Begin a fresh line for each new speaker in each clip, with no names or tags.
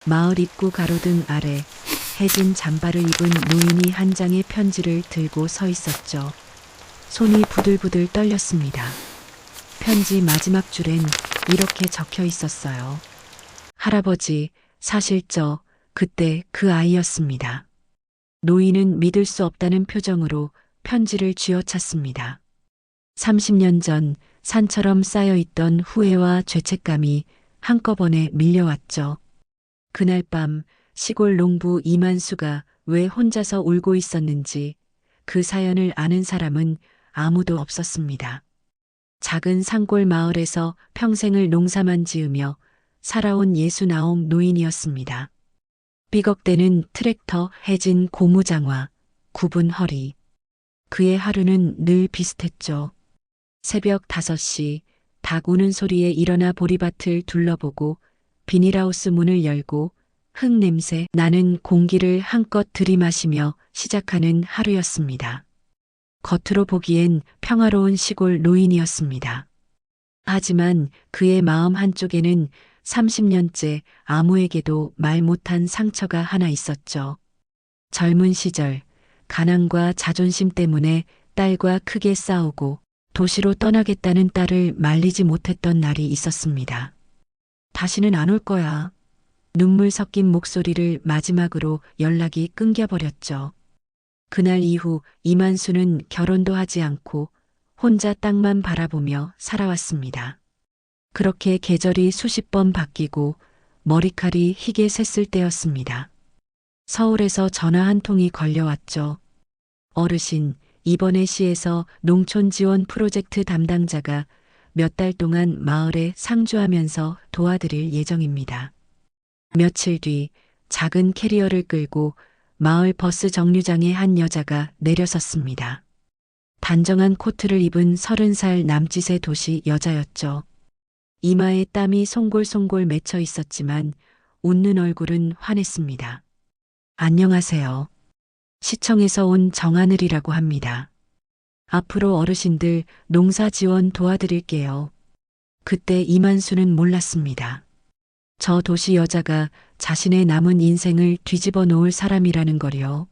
마을 입구 가로등 아래 해진 잠바를 입은 노인이 한 장의 편지를 들고 서 있었죠. 손이 부들부들 떨렸습니다. 편지 마지막 줄엔 이렇게 적혀 있었어요. 할아버지, 사실 그때 그 아이였습니다. 노인은 믿을 수 없다는 표정으로 편지를 쥐어찼습니다. 30년 전 산처럼 쌓여있던 후회와 죄책감이 한꺼번에 밀려왔죠. 그날 밤 시골 농부 이만수가 왜 혼자서 울고 있었는지 그 사연을 아는 사람은 아무도 없었습니다. 작은 산골 마을에서 평생을 농사만 지으며 살아온 69 노인이었습니다. 삐걱대는 트랙터, 해진 고무장화, 굽은 허리. 그의 하루는 늘 비슷했죠. 새벽 5시 닭 우는 소리에 일어나 보리밭을 둘러보고 비닐하우스 문을 열고 흙냄새 나는 공기를 한껏 들이마시며 시작하는 하루였습니다. 겉으로 보기엔 평화로운 시골 노인이었습니다. 하지만 그의 마음 한쪽에는 30년째 아무에게도 말 못한 상처가 하나 있었죠. 젊은 시절 가난과 자존심 때문에 딸과 크게 싸우고 도시로 떠나겠다는 딸을 말리지 못했던 날이 있었습니다. 다시는 안 올 거야. 눈물 섞인 목소리를 마지막으로 연락이 끊겨버렸죠. 그날 이후 이만수는 결혼도 하지 않고 혼자 땅만 바라보며 살아왔습니다. 그렇게 계절이 수십 번 바뀌고 머리칼이 희게 샜을 때였습니다. 서울에서 전화 한 통이 걸려왔죠. 어르신, 이번에 시에서 농촌 지원 프로젝트 담당자가 몇 달 동안 마을에 상주하면서 도와드릴 예정입니다. 며칠 뒤 작은 캐리어를 끌고 마을 버스 정류장에 한 여자가 내려섰습니다. 단정한 코트를 입은 30살 남짓의 도시 여자였죠. 이마에 땀이 송골송골 맺혀 있었지만 웃는 얼굴은 환했습니다. 안녕하세요. 시청에서 온 정하늘이라고 합니다. 앞으로 어르신들 농사 지원 도와드릴게요. 그때 이만수는 몰랐습니다. 저 도시 여자가 자신의 남은 인생을 뒤집어 놓을 사람이라는 거요.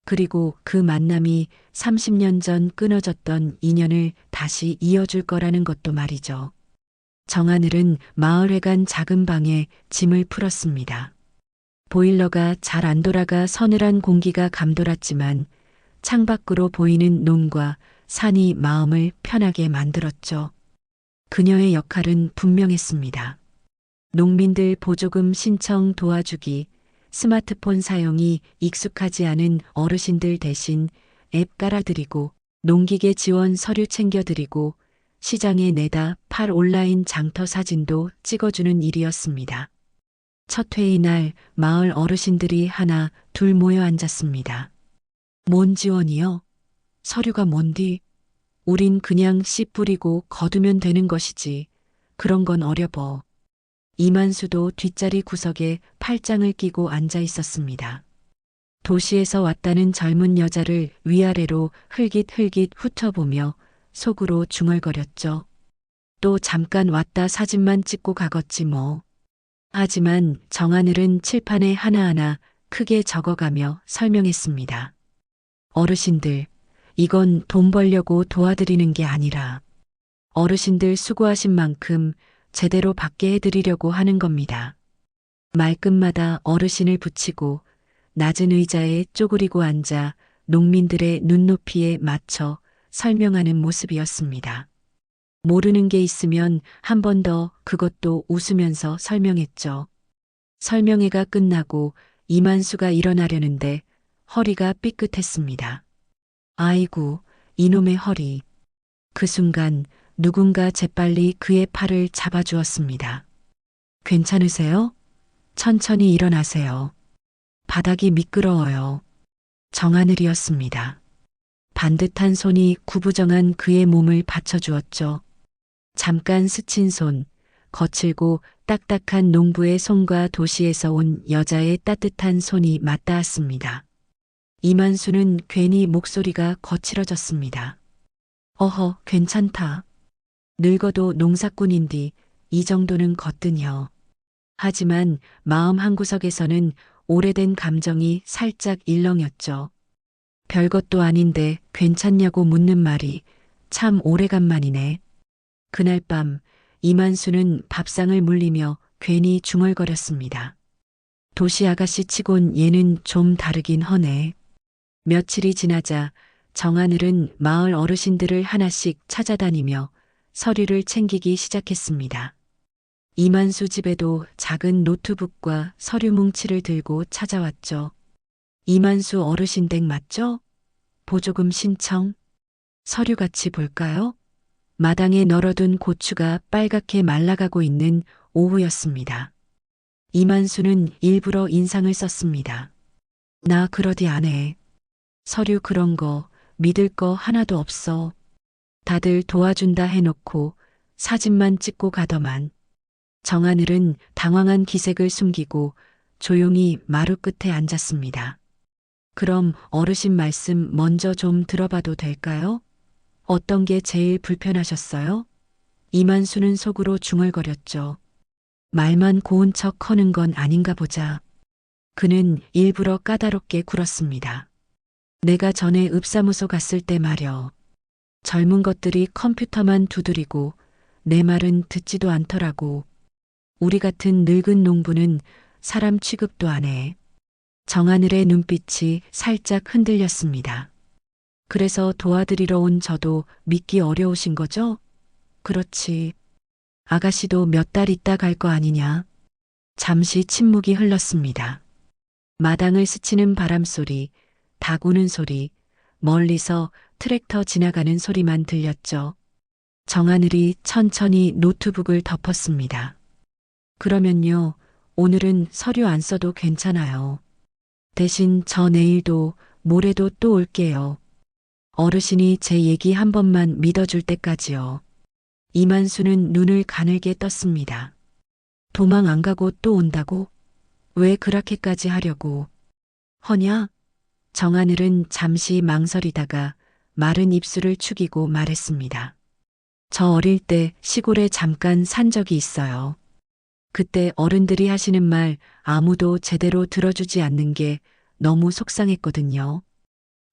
그리고 그 만남이 30년 전 끊어졌던 인연을 다시 이어줄 거라는 것도 말이죠. 정하늘은 마을회관 작은 방에 짐을 풀었습니다. 보일러가 잘 안 돌아가 서늘한 공기가 감돌았지만 창밖으로 보이는 논과 산이 마음을 편하게 만들었죠. 그녀의 역할은 분명했습니다. 농민들 보조금 신청 도와주기, 스마트폰 사용이 익숙하지 않은 어르신들 대신 앱 깔아드리고 농기계 지원 서류 챙겨드리고 시장에 내다 팔 온라인 장터 사진도 찍어주는 일이었습니다. 첫 회의 날 마을 어르신들이 하나 둘 모여 앉았습니다. 뭔 지원이요? 서류가 뭔디? 우린 그냥 씨 뿌리고 거두면 되는 것이지. 그런 건 어려워. 이만수도 뒷자리 구석에 팔짱을 끼고 앉아 있었습니다. 도시에서 왔다는 젊은 여자를 위아래로 흘깃흘깃 훑어보며 속으로 중얼거렸죠. 또 잠깐 왔다 사진만 찍고 가겠지 뭐. 하지만 정하늘은 칠판에 하나하나 크게 적어가며 설명했습니다. 어르신들, 이건 돈 벌려고 도와드리는 게 아니라 어르신들 수고하신 만큼 제대로 받게 해드리려고 하는 겁니다. 말끝마다 어르신을 붙이고 낮은 의자에 쪼그리고 앉아 농민들의 눈높이에 맞춰 설명하는 모습이었습니다. 모르는 게 있으면 한 번 더 그것도 웃으면서 설명했죠. 설명회가 끝나고 이만수가 일어나려는데 허리가 삐끗했습니다. 아이고, 이놈의 허리. 그 순간 누군가 재빨리 그의 팔을 잡아주었습니다. 괜찮으세요? 천천히 일어나세요. 바닥이 미끄러워요. 정하늘이었습니다. 반듯한 손이 구부정한 그의 몸을 받쳐주었죠. 잠깐 스친 손, 거칠고 딱딱한 농부의 손과 도시에서 온 여자의 따뜻한 손이 맞닿았습니다. 이만수는 괜히 목소리가 거칠어졌습니다. 어허, 괜찮다. 늙어도 농사꾼인디 이 정도는 거뜬혀. 하지만 마음 한구석에서는 오래된 감정이 살짝 일렁였죠. 별것도 아닌데 괜찮냐고 묻는 말이 참 오래간만이네. 그날 밤 이만수는 밥상을 물리며 괜히 중얼거렸습니다. 도시 아가씨 치곤 얘는 좀 다르긴 허네. 며칠이 지나자 정하늘은 마을 어르신들을 하나씩 찾아다니며 서류를 챙기기 시작했습니다. 이만수 집에도 작은 노트북과 서류 뭉치를 들고 찾아왔죠. 이만수 어르신 댁 맞죠? 보조금 신청. 서류 같이 볼까요? 마당에 널어둔 고추가 빨갛게 말라가고 있는 오후였습니다. 이만수는 일부러 인상을 썼습니다. 나 그러디 안 해. 서류 그런 거 믿을 거 하나도 없어. 다들 도와준다 해놓고 사진만 찍고 가더만. 정하늘은 당황한 기색을 숨기고 조용히 마루 끝에 앉았습니다. 그럼 어르신 말씀 먼저 좀 들어봐도 될까요? 어떤 게 제일 불편하셨어요? 이만수는 속으로 중얼거렸죠. 말만 고운 척 하는 건 아닌가 보자. 그는 일부러 까다롭게 굴었습니다. 내가 전에 읍사무소 갔을 때 말여. 젊은 것들이 컴퓨터만 두드리고 내 말은 듣지도 않더라고. 우리 같은 늙은 농부는 사람 취급도 안 해. 정하늘의 눈빛이 살짝 흔들렸습니다. 그래서 도와드리러 온 저도 믿기 어려우신 거죠? 그렇지. 아가씨도 몇 달 있다 갈 거 아니냐. 잠시 침묵이 흘렀습니다. 마당을 스치는 바람소리, 닭 우는 소리, 멀리서 트랙터 지나가는 소리만 들렸죠. 정하늘이 천천히 노트북을 덮었습니다. 그러면요, 오늘은 서류 안 써도 괜찮아요. 대신 저 내일도 모레도 또 올게요. 어르신이 제 얘기 한 번만 믿어줄 때까지요. 이만수는 눈을 가늘게 떴습니다. 도망 안 가고 또 온다고? 왜 그렇게까지 하려고? 허냐? 정하늘은 잠시 망설이다가 마른 입술을 축이고 말했습니다. 저 어릴 때 시골에 잠깐 산 적이 있어요. 그때 어른들이 하시는 말 아무도 제대로 들어주지 않는 게 너무 속상했거든요.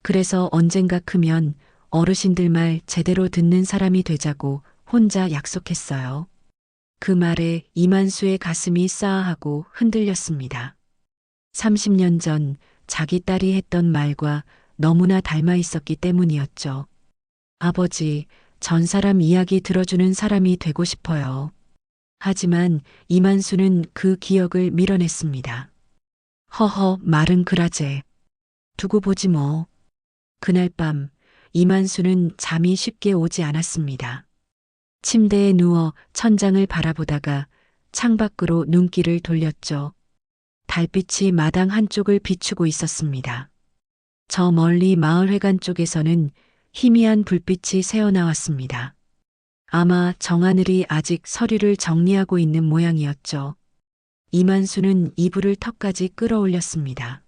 그래서 언젠가 크면 어르신들 말 제대로 듣는 사람이 되자고 혼자 약속했어요. 그 말에 이만수의 가슴이 싸하고 흔들렸습니다. 30년 전 자기 딸이 했던 말과 너무나 닮아 있었기 때문이었죠. 아버지, 전 사람 이야기 들어주는 사람이 되고 싶어요. 하지만 이만수는 그 기억을 밀어냈습니다. 허허, 말은 그라제. 두고 보지 뭐. 그날 밤 이만수는 잠이 쉽게 오지 않았습니다. 침대에 누워 천장을 바라보다가 창밖으로 눈길을 돌렸죠. 달빛이 마당 한쪽을 비추고 있었습니다. 저 멀리 마을회관 쪽에서는 희미한 불빛이 새어나왔습니다. 아마 정하늘이 아직 서류를 정리하고 있는 모양이었죠. 이만수는 이불을 턱까지 끌어올렸습니다.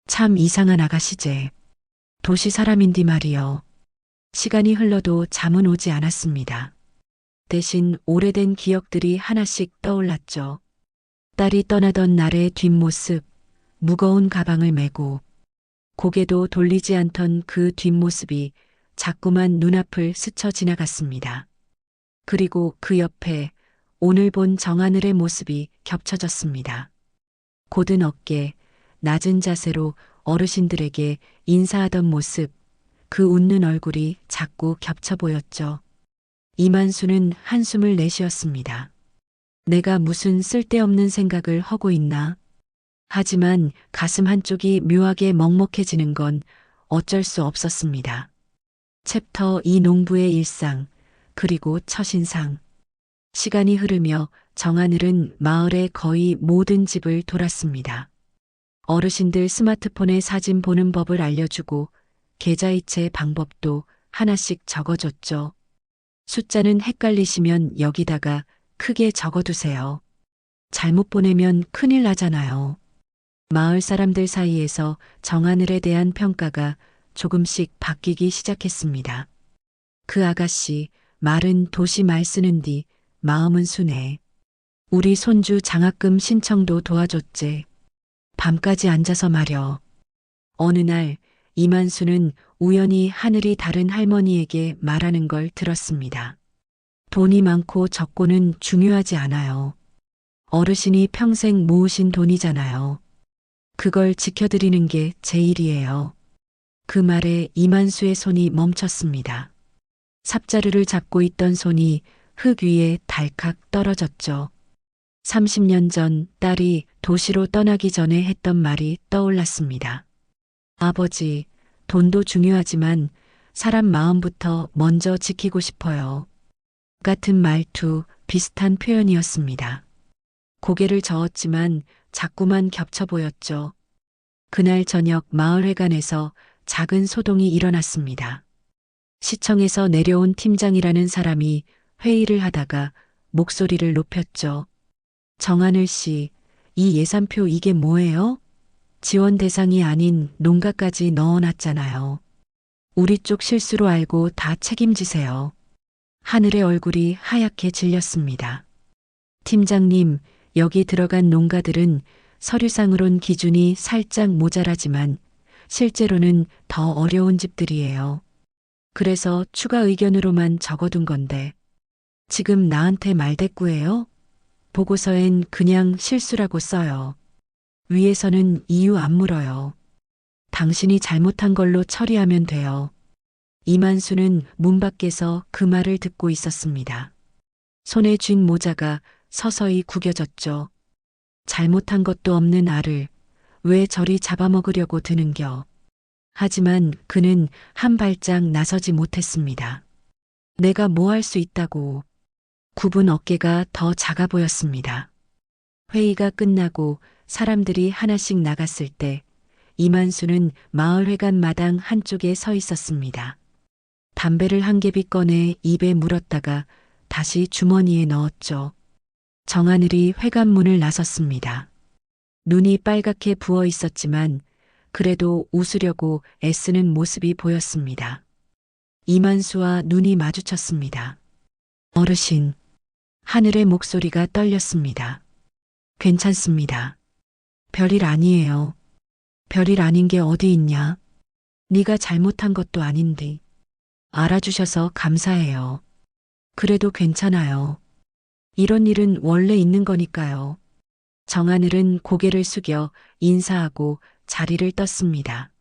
참 이상한 아가씨제. 도시 사람인디 말이여. 시간이 흘러도 잠은 오지 않았습니다. 대신 오래된 기억들이 하나씩 떠올랐죠. 딸이 떠나던 날의 뒷모습, 무거운 가방을 메고 고개도 돌리지 않던 그 뒷모습이 자꾸만 눈앞을 스쳐 지나갔습니다. 그리고 그 옆에 오늘 본 정하늘의 모습이 겹쳐졌습니다. 곧은 어깨, 낮은 자세로 어르신들에게 인사하던 모습, 그 웃는 얼굴이 자꾸 겹쳐 보였죠. 이만수는 한숨을 내쉬었습니다. 내가 무슨 쓸데없는 생각을 하고 있나? 하지만 가슴 한쪽이 묘하게 먹먹해지는 건 어쩔 수 없었습니다. 챕터 2 농부의 일상, 그리고 첫인상. 시간이 흐르며 정하늘은 마을의 거의 모든 집을 돌았습니다. 어르신들 스마트폰에 사진 보는 법을 알려주고 계좌이체 방법도 하나씩 적어줬죠. 숫자는 헷갈리시면 여기다가 크게 적어두세요. 잘못 보내면 큰일 나잖아요. 마을 사람들 사이에서 정하늘에 대한 평가가 조금씩 바뀌기 시작했습니다. 그 아가씨, 말은 도시 말 쓰는 뒤 마음은 순해. 우리 손주 장학금 신청도 도와줬제. 밤까지 앉아서 말여. 어느 날 이만수는 우연히 하늘이 다른 할머니에게 말하는 걸 들었습니다. 돈이 많고 적고는 중요하지 않아요. 어르신이 평생 모으신 돈이잖아요. 그걸 지켜드리는 게 제 일이에요. 그 말에 이만수의 손이 멈췄습니다. 삽자루를 잡고 있던 손이 흙 위에 달칵 떨어졌죠. 30년 전 딸이 도시로 떠나기 전에 했던 말이 떠올랐습니다. 아버지, 돈도 중요하지만 사람 마음부터 먼저 지키고 싶어요. 같은 말투, 비슷한 표현이었습니다. 고개를 저었지만 자꾸만 겹쳐 보였죠. 그날 저녁 마을회관에서 작은 소동이 일어났습니다. 시청에서 내려온 팀장이라는 사람이 회의를 하다가 목소리를 높였죠. 정하늘 씨, 이 예산표 이게 뭐예요? 지원 대상이 아닌 농가까지 넣어놨잖아요. 우리 쪽 실수로 알고 다 책임지세요. 하늘의 얼굴이 하얗게 질렸습니다. 팀장님, 여기 들어간 농가들은 서류상으론 기준이 살짝 모자라지만 실제로는 더 어려운 집들이에요. 그래서 추가 의견으로만 적어둔 건데 지금 나한테 말대꾸예요? 보고서엔 그냥 실수라고 써요. 위에서는 이유 안 물어요. 당신이 잘못한 걸로 처리하면 돼요. 이만수는 문 밖에서 그 말을 듣고 있었습니다. 손에 쥔 모자가 서서히 구겨졌죠. 잘못한 것도 없는 알을 왜 저리 잡아먹으려고 드는겨. 하지만 그는 한 발짝 나서지 못했습니다. 내가 뭐 할 수 있다고. 굽은 어깨가 더 작아 보였습니다. 회의가 끝나고 사람들이 하나씩 나갔을 때 이만수는 마을회관 마당 한쪽에 서 있었습니다. 담배를 한 개비 꺼내 입에 물었다가 다시 주머니에 넣었죠. 정하늘이 회관문을 나섰습니다. 눈이 빨갛게 부어 있었지만 그래도 웃으려고 애쓰는 모습이 보였습니다. 이만수와 눈이 마주쳤습니다. 어르신, 하늘의 목소리가 떨렸습니다. 괜찮습니다. 별일 아니에요. 별일 아닌 게 어디 있냐? 네가 잘못한 것도 아닌데. 알아주셔서 감사해요. 그래도 괜찮아요. 이런 일은 원래 있는 거니까요. 정하늘은 고개를 숙여 인사하고 자리를 떴습니다.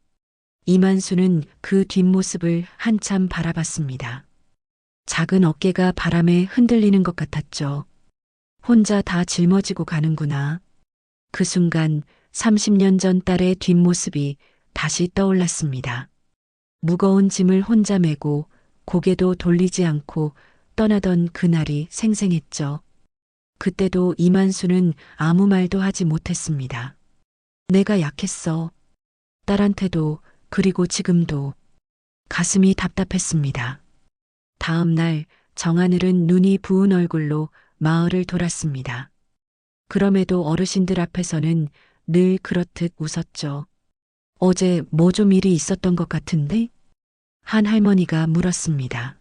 이만수는 그 뒷모습을 한참 바라봤습니다. 작은 어깨가 바람에 흔들리는 것 같았죠. 혼자 다 짊어지고 가는구나. 그 순간 30년 전 딸의 뒷모습이 다시 떠올랐습니다. 무거운 짐을 혼자 메고 고개도 돌리지 않고 떠나던 그날이 생생했죠. 그때도 이만수는 아무 말도 하지 못했습니다. 내가 약했어. 딸한테도 그리고 지금도. 가슴이 답답했습니다. 다음 날 정하늘은 눈이 부은 얼굴로 마을을 돌았습니다. 그럼에도 어르신들 앞에서는 늘 그렇듯 웃었죠. 어제 뭐 좀 일이 있었던 것 같은데? 한 할머니가 물었습니다.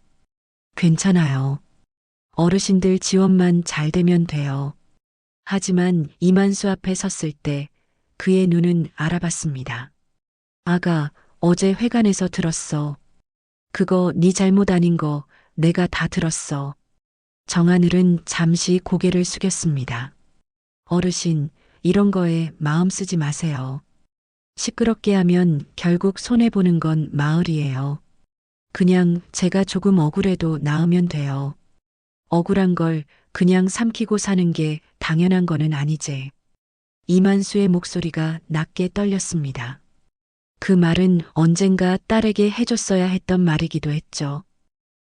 괜찮아요. 어르신들 지원만 잘 되면 돼요. 하지만 이만수 앞에 섰을 때 그의 눈은 알아봤습니다. 아가, 어제 회관에서 들었어. 그거 네 잘못 아닌 거 내가 다 들었어. 정하늘은 잠시 고개를 숙였습니다. 어르신, 이런 거에 마음 쓰지 마세요. 시끄럽게 하면 결국 손해보는 건 마을이에요. 그냥 제가 조금 억울해도 나으면 돼요. 억울한 걸 그냥 삼키고 사는 게 당연한 거는 아니지. 이만수의 목소리가 낮게 떨렸습니다. 그 말은 언젠가 딸에게 해줬어야 했던 말이기도 했죠.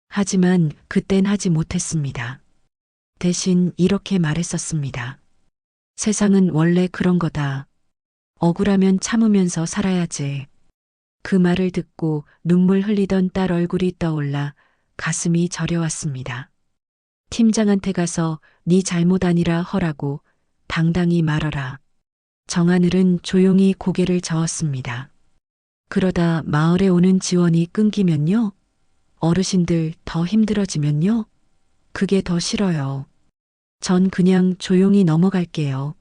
하지만 그땐 하지 못했습니다. 대신 이렇게 말했었습니다. 세상은 원래 그런 거다. 억울하면 참으면서 살아야지. 그 말을 듣고 눈물 흘리던 딸 얼굴이 떠올라 가슴이 저려왔습니다. 팀장한테 가서 네 잘못 아니라 허라고 당당히 말하라. 정하늘은 조용히 고개를 저었습니다. 그러다 마을에 오는 지원이 끊기면요? 어르신들 더 힘들어지면요? 그게 더 싫어요. 전 그냥 조용히 넘어갈게요.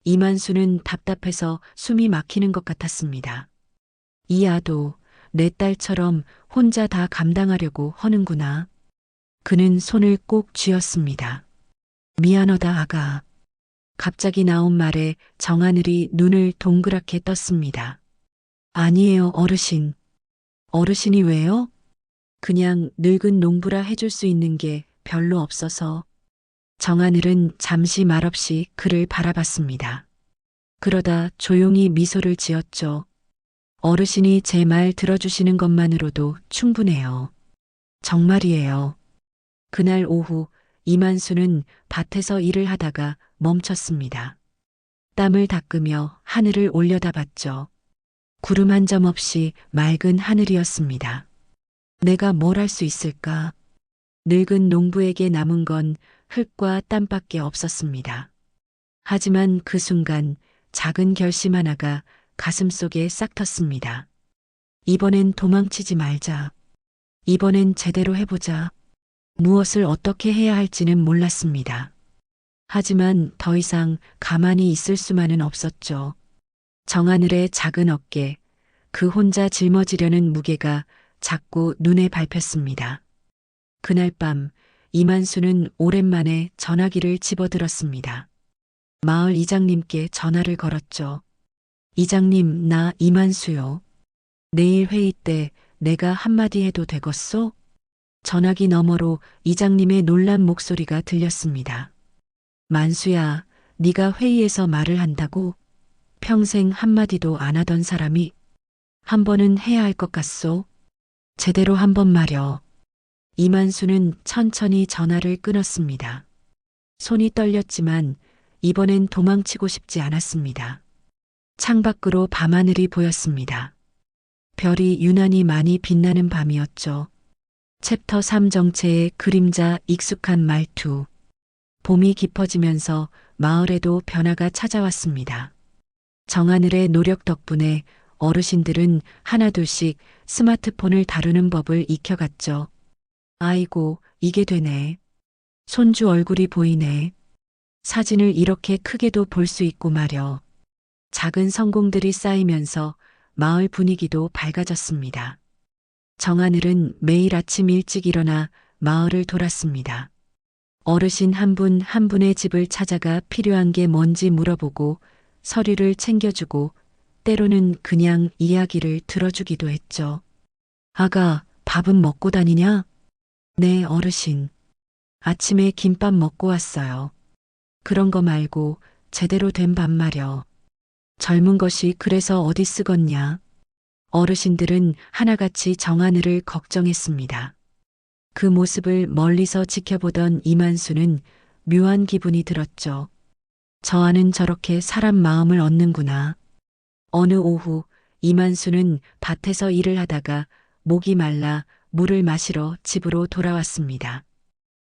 이만수는 답답해서 숨이 막히는 것 같았습니다. 이 아도 내 딸처럼 혼자 다 감당하려고 하는구나. 그는 손을 꼭 쥐었습니다. 미안하다, 아가. 갑자기 나온 말에 정하늘이 눈을 동그랗게 떴습니다. 아니에요, 어르신. 어르신이 왜요? 그냥 늙은 농부라 해줄 수 있는 게 별로 없어서. 정하늘은 잠시 말없이 그를 바라봤습니다. 그러다 조용히 미소를 지었죠. 어르신이 제 말 들어주시는 것만으로도 충분해요. 정말이에요. 그날 오후 이만수는 밭에서 일을 하다가 멈췄습니다. 땀을 닦으며 하늘을 올려다봤죠. 구름 한 점 없이 맑은 하늘이었습니다. 내가 뭘 할 수 있을까? 늙은 농부에게 남은 건 흙과 땀밖에 없었습니다. 하지만 그 순간 작은 결심 하나가 가슴속에 싹 텄습니다. 이번엔 도망치지 말자. 이번엔 제대로 해보자. 무엇을 어떻게 해야 할지는 몰랐습니다. 하지만 더 이상 가만히 있을 수만은 없었죠. 정하늘의 작은 어깨, 그 혼자 짊어지려는 무게가 자꾸 눈에 밟혔습니다. 그날 밤 이만수는 오랜만에 전화기를 집어들었습니다. 마을 이장님께 전화를 걸었죠. 이장님, 나 이만수요. 내일 회의 때 내가 한마디 해도 되겠소? 전화기 너머로 이장님의 놀란 목소리가 들렸습니다. 만수야, 네가 회의에서 말을 한다고? 평생 한마디도 안 하던 사람이 한 번은 해야 할 것 같소? 제대로 한 번 말여. 이만수는 천천히 전화를 끊었습니다. 손이 떨렸지만 이번엔 도망치고 싶지 않았습니다. 창밖으로 밤하늘이 보였습니다. 별이 유난히 많이 빛나는 밤이었죠. 챕터 3 정체의 그림자 익숙한 말투. 봄이 깊어지면서 마을에도 변화가 찾아왔습니다. 정하늘의 노력 덕분에 어르신들은 하나둘씩 스마트폰을 다루는 법을 익혀갔죠. 아이고, 이게 되네. 손주 얼굴이 보이네. 사진을 이렇게 크게도 볼 수 있고 말여. 작은 성공들이 쌓이면서 마을 분위기도 밝아졌습니다. 정하늘은 매일 아침 일찍 일어나 마을을 돌았습니다. 어르신 한 분 한 분의 집을 찾아가 필요한 게 뭔지 물어보고 서류를 챙겨주고 때로는 그냥 이야기를 들어주기도 했죠. 아가, 밥은 먹고 다니냐? 네, 어르신. 아침에 김밥 먹고 왔어요. 그런 거 말고 제대로 된 밥 말여. 젊은 것이 그래서 어디 쓰겄냐? 어르신들은 하나같이 정하늘을 걱정했습니다. 그 모습을 멀리서 지켜보던 이만수는 묘한 기분이 들었죠. 저 아는 저렇게 사람 마음을 얻는구나. 어느 오후 이만수는 밭에서 일을 하다가 목이 말라 물을 마시러 집으로 돌아왔습니다.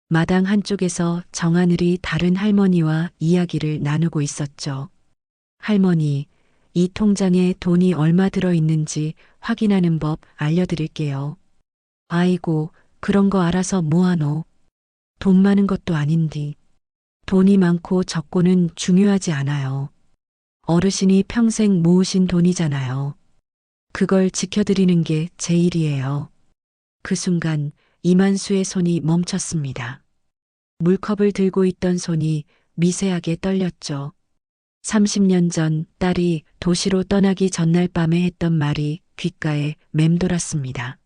마당 한쪽에서 정하늘이 다른 할머니와 이야기를 나누고 있었죠. 할머니, 이 통장에 돈이 얼마 들어있는지 확인하는 법 알려드릴게요. 아이고, 그런 거 알아서 뭐하노? 돈 많은 것도 아닌디. 돈이 많고 적고는 중요하지 않아요. 어르신이 평생 모으신 돈이잖아요. 그걸 지켜드리는 게 제 일이에요. 그 순간 이만수의 손이 멈췄습니다. 물컵을 들고 있던 손이 미세하게 떨렸죠. 30년 전 딸이 도시로 떠나기 전날 밤에 했던 말이 귓가에 맴돌았습니다.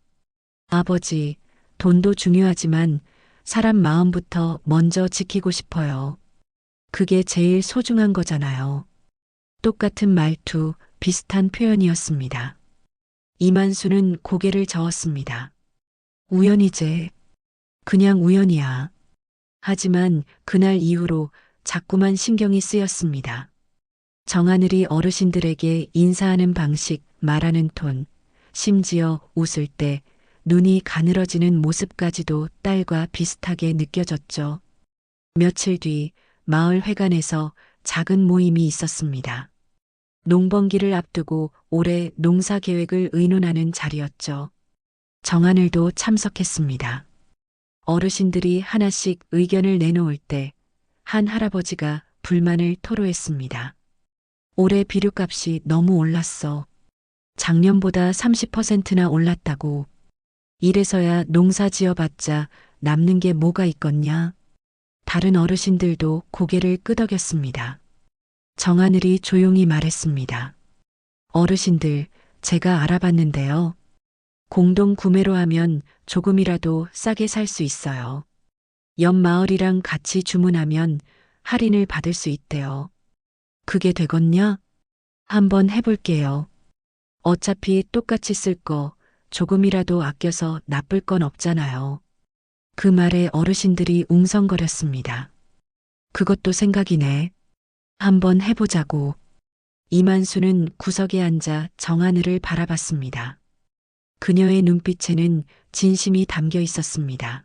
아버지, 돈도 중요하지만 사람 마음부터 먼저 지키고 싶어요. 그게 제일 소중한 거잖아요. 똑같은 말투, 비슷한 표현이었습니다. 이만수는 고개를 저었습니다. 우연이제. 그냥 우연이야. 하지만 그날 이후로 자꾸만 신경이 쓰였습니다. 정하늘이 어르신들에게 인사하는 방식, 말하는 톤, 심지어 웃을 때 눈이 가늘어지는 모습까지도 딸과 비슷하게 느껴졌죠. 며칠 뒤 마을 회관에서 작은 모임이 있었습니다. 농번기를 앞두고 올해 농사 계획을 의논하는 자리였죠. 정하늘도 참석했습니다. 어르신들이 하나씩 의견을 내놓을 때 한 할아버지가 불만을 토로했습니다. 올해 비료값이 너무 올랐어. 작년보다 30%나 올랐다고. 이래서야 농사 지어봤자 남는 게 뭐가 있겠냐. 다른 어르신들도 고개를 끄덕였습니다. 정하늘이 조용히 말했습니다. 어르신들, 제가 알아봤는데요. 공동 구매로 하면 조금이라도 싸게 살 수 있어요. 옆 마을이랑 같이 주문하면 할인을 받을 수 있대요. 그게 되겠냐? 한번 해볼게요. 어차피 똑같이 쓸 거 조금이라도 아껴서 나쁠 건 없잖아요. 그 말에 어르신들이 웅성거렸습니다. 그것도 생각이네. 한번 해보자고. 이만수는 구석에 앉아 정하늘을 바라봤습니다. 그녀의 눈빛에는 진심이 담겨 있었습니다.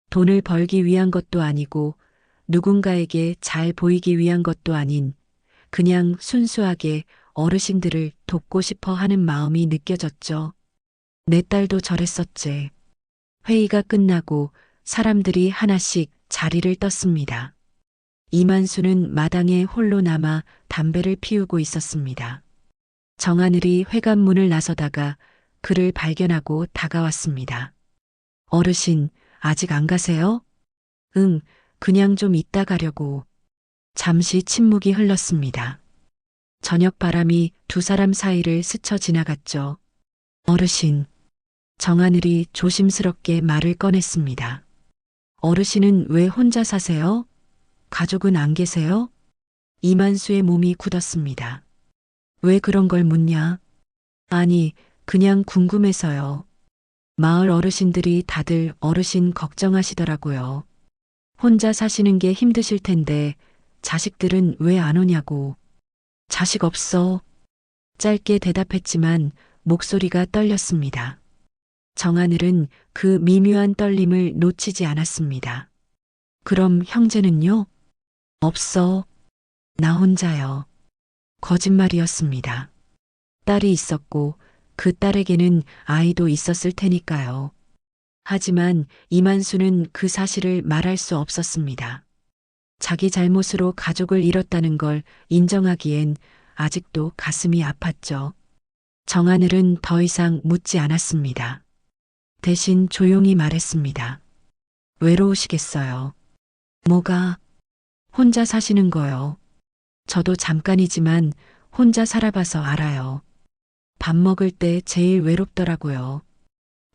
돈을 벌기 위한 것도 아니고 누군가에게 잘 보이기 위한 것도 아닌 그냥 순수하게 어르신들을 돕고 싶어 하는 마음이 느껴졌죠. 내 딸도 저랬었지. 회의가 끝나고 사람들이 하나씩 자리를 떴습니다. 이만수는 마당에 홀로 남아 담배를 피우고 있었습니다. 정하늘이 회관문을 나서다가 그를 발견하고 다가왔습니다. 어르신, 아직 안 가세요? 응, 그냥 좀 이따 가려고. 잠시 침묵이 흘렀습니다. 저녁 바람이 두 사람 사이를 스쳐 지나갔죠. 어르신. 정하늘이 조심스럽게 말을 꺼냈습니다. 어르신은 왜 혼자 사세요? 가족은 안 계세요? 이만수의 몸이 굳었습니다. 왜 그런 걸 묻냐? 아니, 그냥 궁금해서요. 마을 어르신들이 다들 어르신 걱정하시더라고요. 혼자 사시는 게 힘드실 텐데 자식들은 왜 안 오냐고. 자식 없어. 짧게 대답했지만 목소리가 떨렸습니다. 정하늘은 그 미묘한 떨림을 놓치지 않았습니다. 그럼 형제는요? 없어. 나 혼자요. 거짓말이었습니다. 딸이 있었고 그 딸에게는 아이도 있었을 테니까요. 하지만 이만수는 그 사실을 말할 수 없었습니다. 자기 잘못으로 가족을 잃었다는 걸 인정하기엔 아직도 가슴이 아팠죠. 정하늘은 더 이상 묻지 않았습니다. 대신 조용히 말했습니다. 외로우시겠어요. 뭐가? 혼자 사시는 거요. 저도 잠깐이지만 혼자 살아봐서 알아요. 밥 먹을 때 제일 외롭더라고요.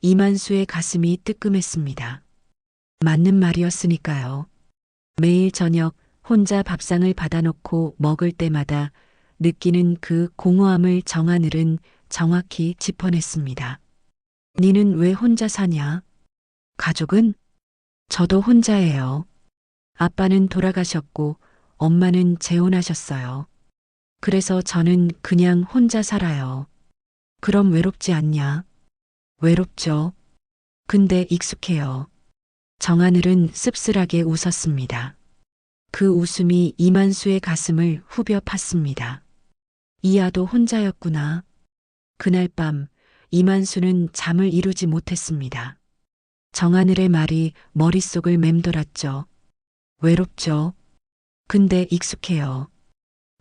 이만수의 가슴이 뜨끔했습니다. 맞는 말이었으니까요. 매일 저녁 혼자 밥상을 받아놓고 먹을 때마다 느끼는 그 공허함을 정하늘은 정확히 짚어냈습니다. 니는 왜 혼자 사냐? 가족은? 저도 혼자예요. 아빠는 돌아가셨고 엄마는 재혼하셨어요. 그래서 저는 그냥 혼자 살아요. 그럼 외롭지 않냐? 외롭죠. 근데 익숙해요. 정하늘은 씁쓸하게 웃었습니다. 그 웃음이 이만수의 가슴을 후벼 팠습니다. 이하도 혼자였구나. 그날 밤 이만수는 잠을 이루지 못했습니다. 정하늘의 말이 머릿속을 맴돌았죠. 외롭죠. 근데 익숙해요.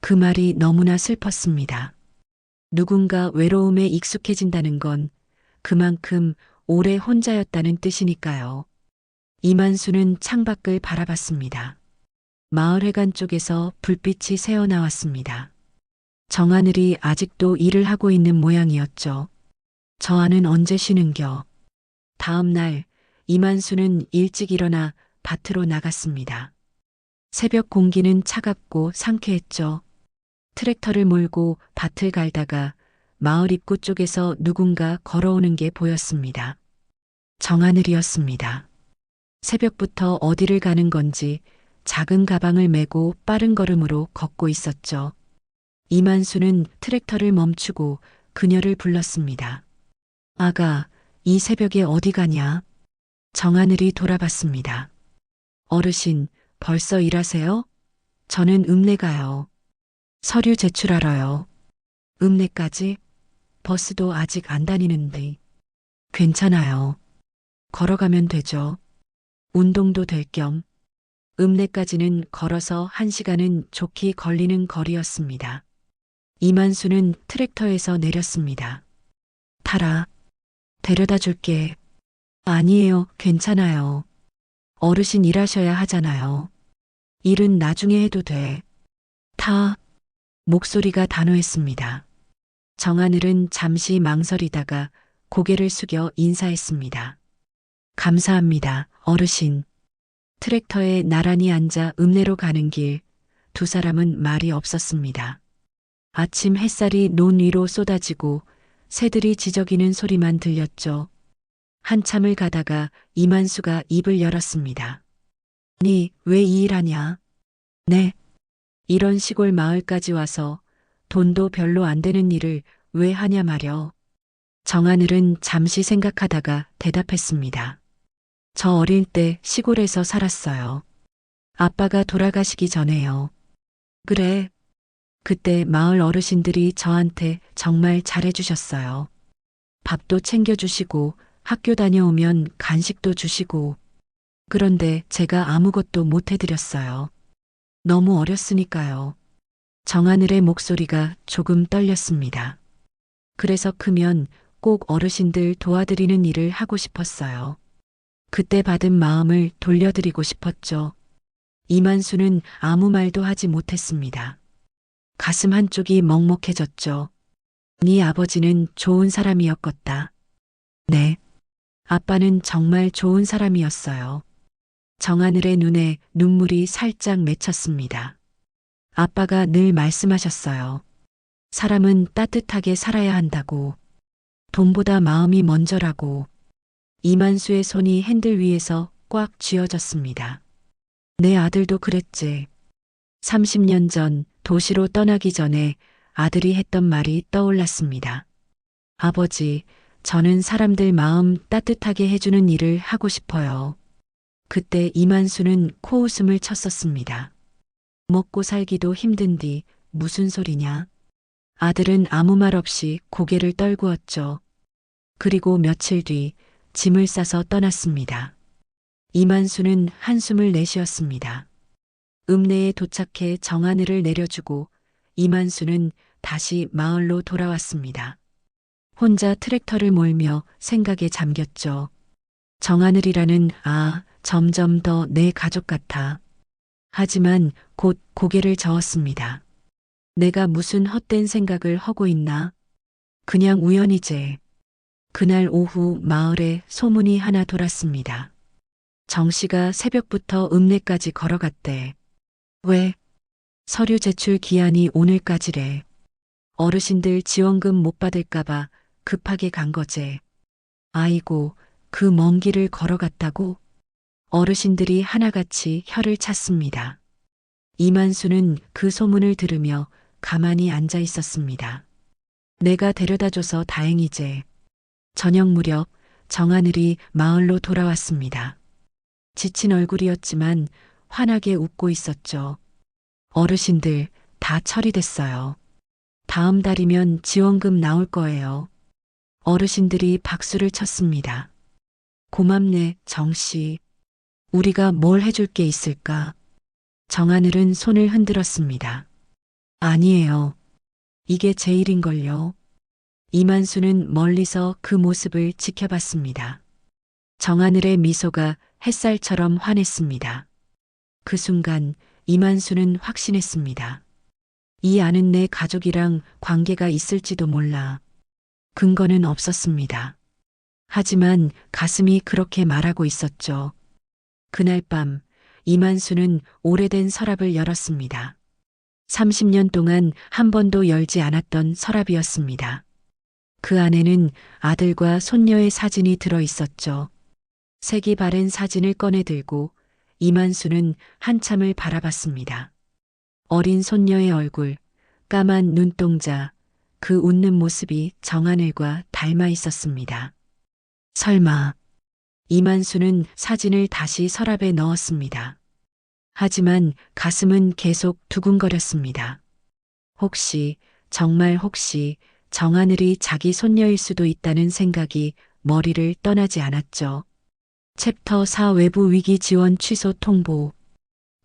그 말이 너무나 슬펐습니다. 누군가 외로움에 익숙해진다는 건 그만큼 오래 혼자였다는 뜻이니까요. 이만수는 창밖을 바라봤습니다. 마을회관 쪽에서 불빛이 새어나왔습니다. 정하늘이 아직도 일을 하고 있는 모양이었죠. 저 아는 언제 쉬는겨. 다음 날 이만수는 일찍 일어나 밭으로 나갔습니다. 새벽 공기는 차갑고 상쾌했죠. 트랙터를 몰고 밭을 갈다가 마을 입구 쪽에서 누군가 걸어오는 게 보였습니다. 정하늘이었습니다. 새벽부터 어디를 가는 건지 작은 가방을 메고 빠른 걸음으로 걷고 있었죠. 이만수는 트랙터를 멈추고 그녀를 불렀습니다. 아가, 이 새벽에 어디 가냐? 정하늘이 돌아봤습니다. 어르신, 벌써 일하세요? 저는 읍내 가요. 서류 제출하러요. 읍내까지? 버스도 아직 안 다니는데. 괜찮아요. 걸어가면 되죠. 운동도 될 겸. 읍내까지는 걸어서 1시간은 좋게 걸리는 거리였습니다. 이만수는 트랙터에서 내렸습니다. 타라. 데려다 줄게. 아니에요, 괜찮아요. 어르신 일하셔야 하잖아요. 일은 나중에 해도 돼. 타. 목소리가 단호했습니다. 정하늘은 잠시 망설이다가 고개를 숙여 인사했습니다. 감사합니다, 어르신. 트랙터에 나란히 앉아 읍내로 가는 길, 두 사람은 말이 없었습니다. 아침 햇살이 논 위로 쏟아지고 새들이 지저귀는 소리만 들렸죠. 한참을 가다가 이만수가 입을 열었습니다. 니 왜 이 일하냐? 네. 이런 시골 마을까지 와서 돈도 별로 안 되는 일을 왜 하냐 말여. 정하늘은 잠시 생각하다가 대답했습니다. 저 어릴 때 시골에서 살았어요. 아빠가 돌아가시기 전에요. 그래. 그때 마을 어르신들이 저한테 정말 잘해주셨어요. 밥도 챙겨주시고 학교 다녀오면 간식도 주시고. 그런데 제가 아무것도 못 해드렸어요. 너무 어렸으니까요. 정하늘의 목소리가 조금 떨렸습니다. 그래서 크면 꼭 어르신들 도와드리는 일을 하고 싶었어요. 그때 받은 마음을 돌려드리고 싶었죠. 이만수는 아무 말도 하지 못했습니다. 가슴 한쪽이 먹먹해졌죠. 네 아버지는 좋은 사람이었겠다. 네. 아빠는 정말 좋은 사람이었어요. 정하늘의 눈에 눈물이 살짝 맺혔습니다. 아빠가 늘 말씀하셨어요. 사람은 따뜻하게 살아야 한다고. 돈보다 마음이 먼저라고. 이만수의 손이 핸들 위에서 꽉 쥐어졌습니다. 내 아들도 그랬지. 30년 전 도시로 떠나기 전에 아들이 했던 말이 떠올랐습니다. 아버지, 저는 사람들 마음 따뜻하게 해주는 일을 하고 싶어요. 그때 이만수는 코웃음을 쳤었습니다. 먹고 살기도 힘든디 무슨 소리냐? 아들은 아무 말 없이 고개를 떨구었죠. 그리고 며칠 뒤 짐을 싸서 떠났습니다. 이만수는 한숨을 내쉬었습니다. 읍내에 도착해 정하늘을 내려주고 이만수는 다시 마을로 돌아왔습니다. 혼자 트랙터를 몰며 생각에 잠겼죠. 정하늘이라는 점점 더 내 가족 같아. 하지만 곧 고개를 저었습니다. 내가 무슨 헛된 생각을 하고 있나? 그냥 우연이지. 그날 오후 마을에 소문이 하나 돌았습니다. 정 씨가 새벽부터 읍내까지 걸어갔대. 왜? 서류 제출 기한이 오늘까지래. 어르신들 지원금 못 받을까봐 급하게 간 거제. 아이고, 그 먼 길을 걸어갔다고? 어르신들이 하나같이 혀를 찼습니다. 이만수는 그 소문을 들으며 가만히 앉아 있었습니다. 내가 데려다줘서 다행이제. 저녁 무렵 정하늘이 마을로 돌아왔습니다. 지친 얼굴이었지만 환하게 웃고 있었죠. 어르신들 다 처리됐어요. 다음 달이면 지원금 나올 거예요. 어르신들이 박수를 쳤습니다. 고맙네, 정씨. 우리가 뭘 해줄 게 있을까? 정하늘은 손을 흔들었습니다. 아니에요. 이게 제 일인걸요. 이만수는 멀리서 그 모습을 지켜봤습니다. 정하늘의 미소가 햇살처럼 환했습니다. 그 순간 이만수는 확신했습니다. 이 아는 내 가족이랑 관계가 있을지도 몰라. 근거는 없었습니다. 하지만 가슴이 그렇게 말하고 있었죠. 그날 밤 이만수는 오래된 서랍을 열었습니다. 30년 동안 한 번도 열지 않았던 서랍이었습니다. 그 안에는 아들과 손녀의 사진이 들어 있었죠. 색이 바랜 사진을 꺼내 들고 이만수는 한참을 바라봤습니다. 어린 손녀의 얼굴, 까만 눈동자, 그 웃는 모습이 정하늘과 닮아 있었습니다. 설마. 이만수는 사진을 다시 서랍에 넣었습니다. 하지만 가슴은 계속 두근거렸습니다. 혹시, 정말 혹시 정하늘이 자기 손녀일 수도 있다는 생각이 머리를 떠나지 않았죠. 챕터 4 외부 위기 지원 취소 통보.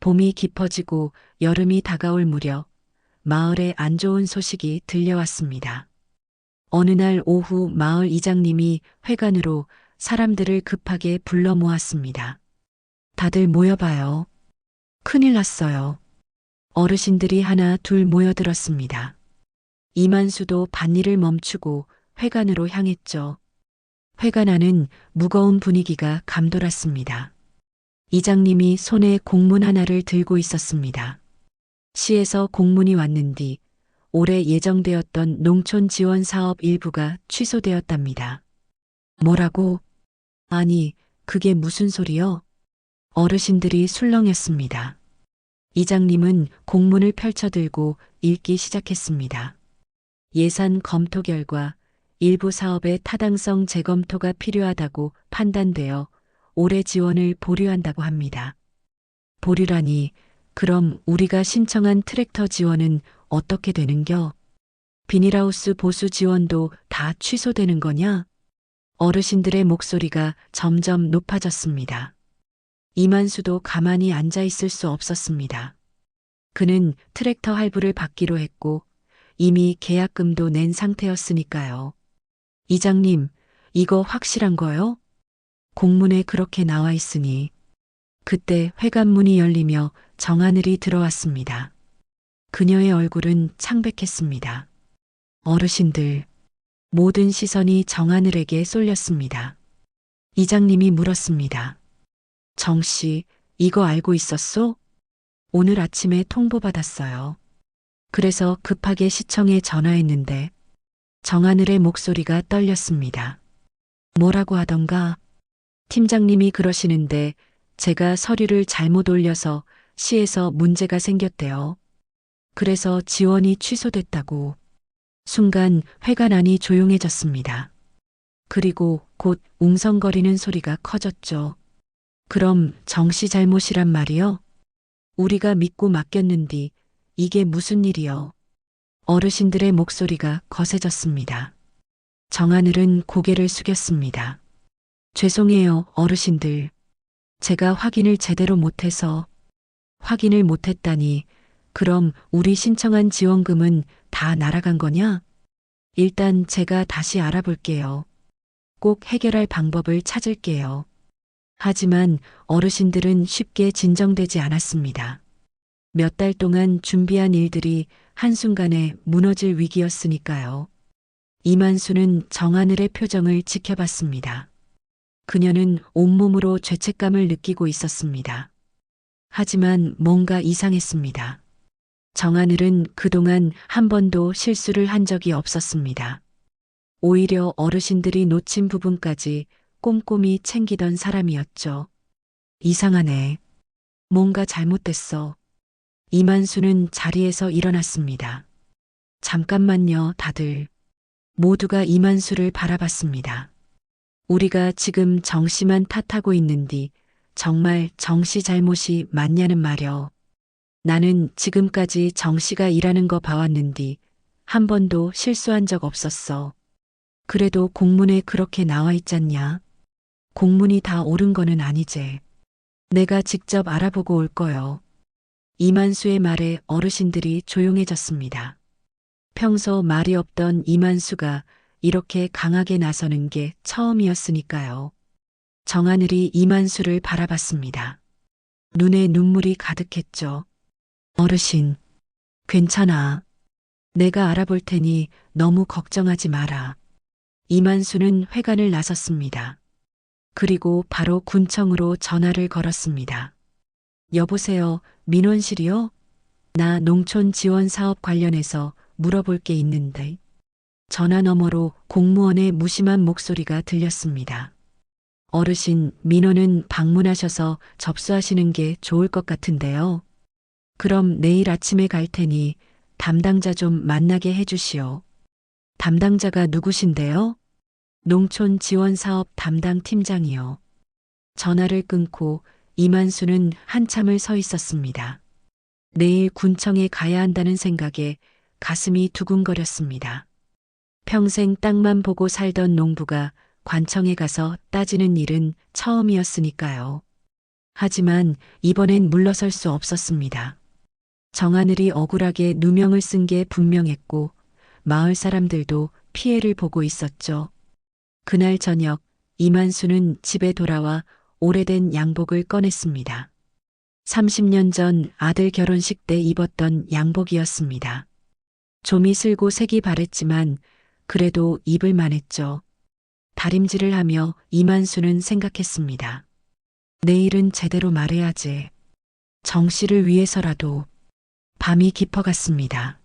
봄이 깊어지고 여름이 다가올 무렵 마을에 안 좋은 소식이 들려왔습니다. 어느 날 오후 마을 이장님이 회관으로 사람들을 급하게 불러 모았습니다. 다들 모여봐요. 큰일 났어요. 어르신들이 하나 둘 모여들었습니다. 이만수도 밭일을 멈추고 회관으로 향했죠. 회관 안은 무거운 분위기가 감돌았습니다. 이장님이 손에 공문 하나를 들고 있었습니다. 시에서 공문이 왔는디 올해 예정되었던 농촌 지원 사업 일부가 취소되었답니다. 뭐라고? 아니, 그게 무슨 소리요? 어르신들이 술렁였습니다. 이장님은 공문을 펼쳐들고 읽기 시작했습니다. 예산 검토 결과 일부 사업의 타당성 재검토가 필요하다고 판단되어 올해 지원을 보류한다고 합니다. 보류라니, 그럼 우리가 신청한 트랙터 지원은 어떻게 되는겨? 비닐하우스 보수 지원도 다 취소되는 거냐? 어르신들의 목소리가 점점 높아졌습니다. 이만수도 가만히 앉아 있을 수 없었습니다. 그는 트랙터 할부를 받기로 했고 이미 계약금도 낸 상태였으니까요. 이장님, 이거 확실한 거요? 공문에 그렇게 나와 있으니. 그때 회관문이 열리며 정하늘이 들어왔습니다. 그녀의 얼굴은 창백했습니다. 어르신들, 모든 시선이 정하늘에게 쏠렸습니다. 이장님이 물었습니다. 정씨, 이거 알고 있었소? 오늘 아침에 통보받았어요. 그래서 급하게 시청에 전화했는데 정하늘의 목소리가 떨렸습니다. 뭐라고 하던가? 팀장님이 그러시는데 제가 서류를 잘못 올려서 시에서 문제가 생겼대요. 그래서 지원이 취소됐다고. 순간 회관 안이 조용해졌습니다. 그리고 곧 웅성거리는 소리가 커졌죠. 그럼 정씨 잘못이란 말이요? 우리가 믿고 맡겼는디 이게 무슨 일이요? 어르신들의 목소리가 거세졌습니다. 정하늘은 고개를 숙였습니다. 죄송해요, 어르신들. 제가 확인을 제대로 못해서. 확인을 못했다니, 그럼 우리 신청한 지원금은 다 날아간 거냐? 일단 제가 다시 알아볼게요. 꼭 해결할 방법을 찾을게요. 하지만 어르신들은 쉽게 진정되지 않았습니다. 몇 달 동안 준비한 일들이 한순간에 무너질 위기였으니까요. 이만수는 정하늘의 표정을 지켜봤습니다. 그녀는 온몸으로 죄책감을 느끼고 있었습니다. 하지만 뭔가 이상했습니다. 정하늘은 그동안 한 번도 실수를 한 적이 없었습니다. 오히려 어르신들이 놓친 부분까지 꼼꼼히 챙기던 사람이었죠. 이상하네. 뭔가 잘못됐어. 이만수는 자리에서 일어났습니다. 잠깐만요, 다들. 모두가 이만수를 바라봤습니다. 우리가 지금 정씨만 탓하고 있는디 정말 정씨 잘못이 맞냐는 말여. 나는 지금까지 정씨가 일하는 거 봐왔는디 한 번도 실수한 적 없었어. 그래도 공문에 그렇게 나와 있잖냐. 공문이 다 옳은 거는 아니제. 내가 직접 알아보고 올 거요. 이만수의 말에 어르신들이 조용해졌습니다. 평소 말이 없던 이만수가 이렇게 강하게 나서는 게 처음이었으니까요. 정하늘이 이만수를 바라봤습니다. 눈에 눈물이 가득했죠. 어르신, 괜찮아. 내가 알아볼 테니 너무 걱정하지 마라. 이만수는 회관을 나섰습니다. 그리고 바로 군청으로 전화를 걸었습니다. 여보세요, 민원실이요? 나 농촌 지원 사업 관련해서 물어볼 게 있는데. 전화 너머로 공무원의 무심한 목소리가 들렸습니다. 어르신, 민원은 방문하셔서 접수하시는 게 좋을 것 같은데요. 그럼 내일 아침에 갈 테니 담당자 좀 만나게 해주시오. 담당자가 누구신데요? 농촌 지원 사업 담당 팀장이요. 전화를 끊고 이만수는 한참을 서 있었습니다. 내일 군청에 가야 한다는 생각에 가슴이 두근거렸습니다. 평생 땅만 보고 살던 농부가 관청에 가서 따지는 일은 처음이었으니까요. 하지만 이번엔 물러설 수 없었습니다. 정하늘이 억울하게 누명을 쓴 게 분명했고 마을 사람들도 피해를 보고 있었죠. 그날 저녁 이만수는 집에 돌아와 오래된 양복을 꺼냈습니다. 30년 전 아들 결혼식 때 입었던 양복이었습니다. 좀이 슬고 색이 바랬지만 그래도 입을 만했죠. 다림질을 하며 이만수는 생각했습니다. 내일은 제대로 말해야지. 정씨를 위해서라도. 밤이 깊어갔습니다.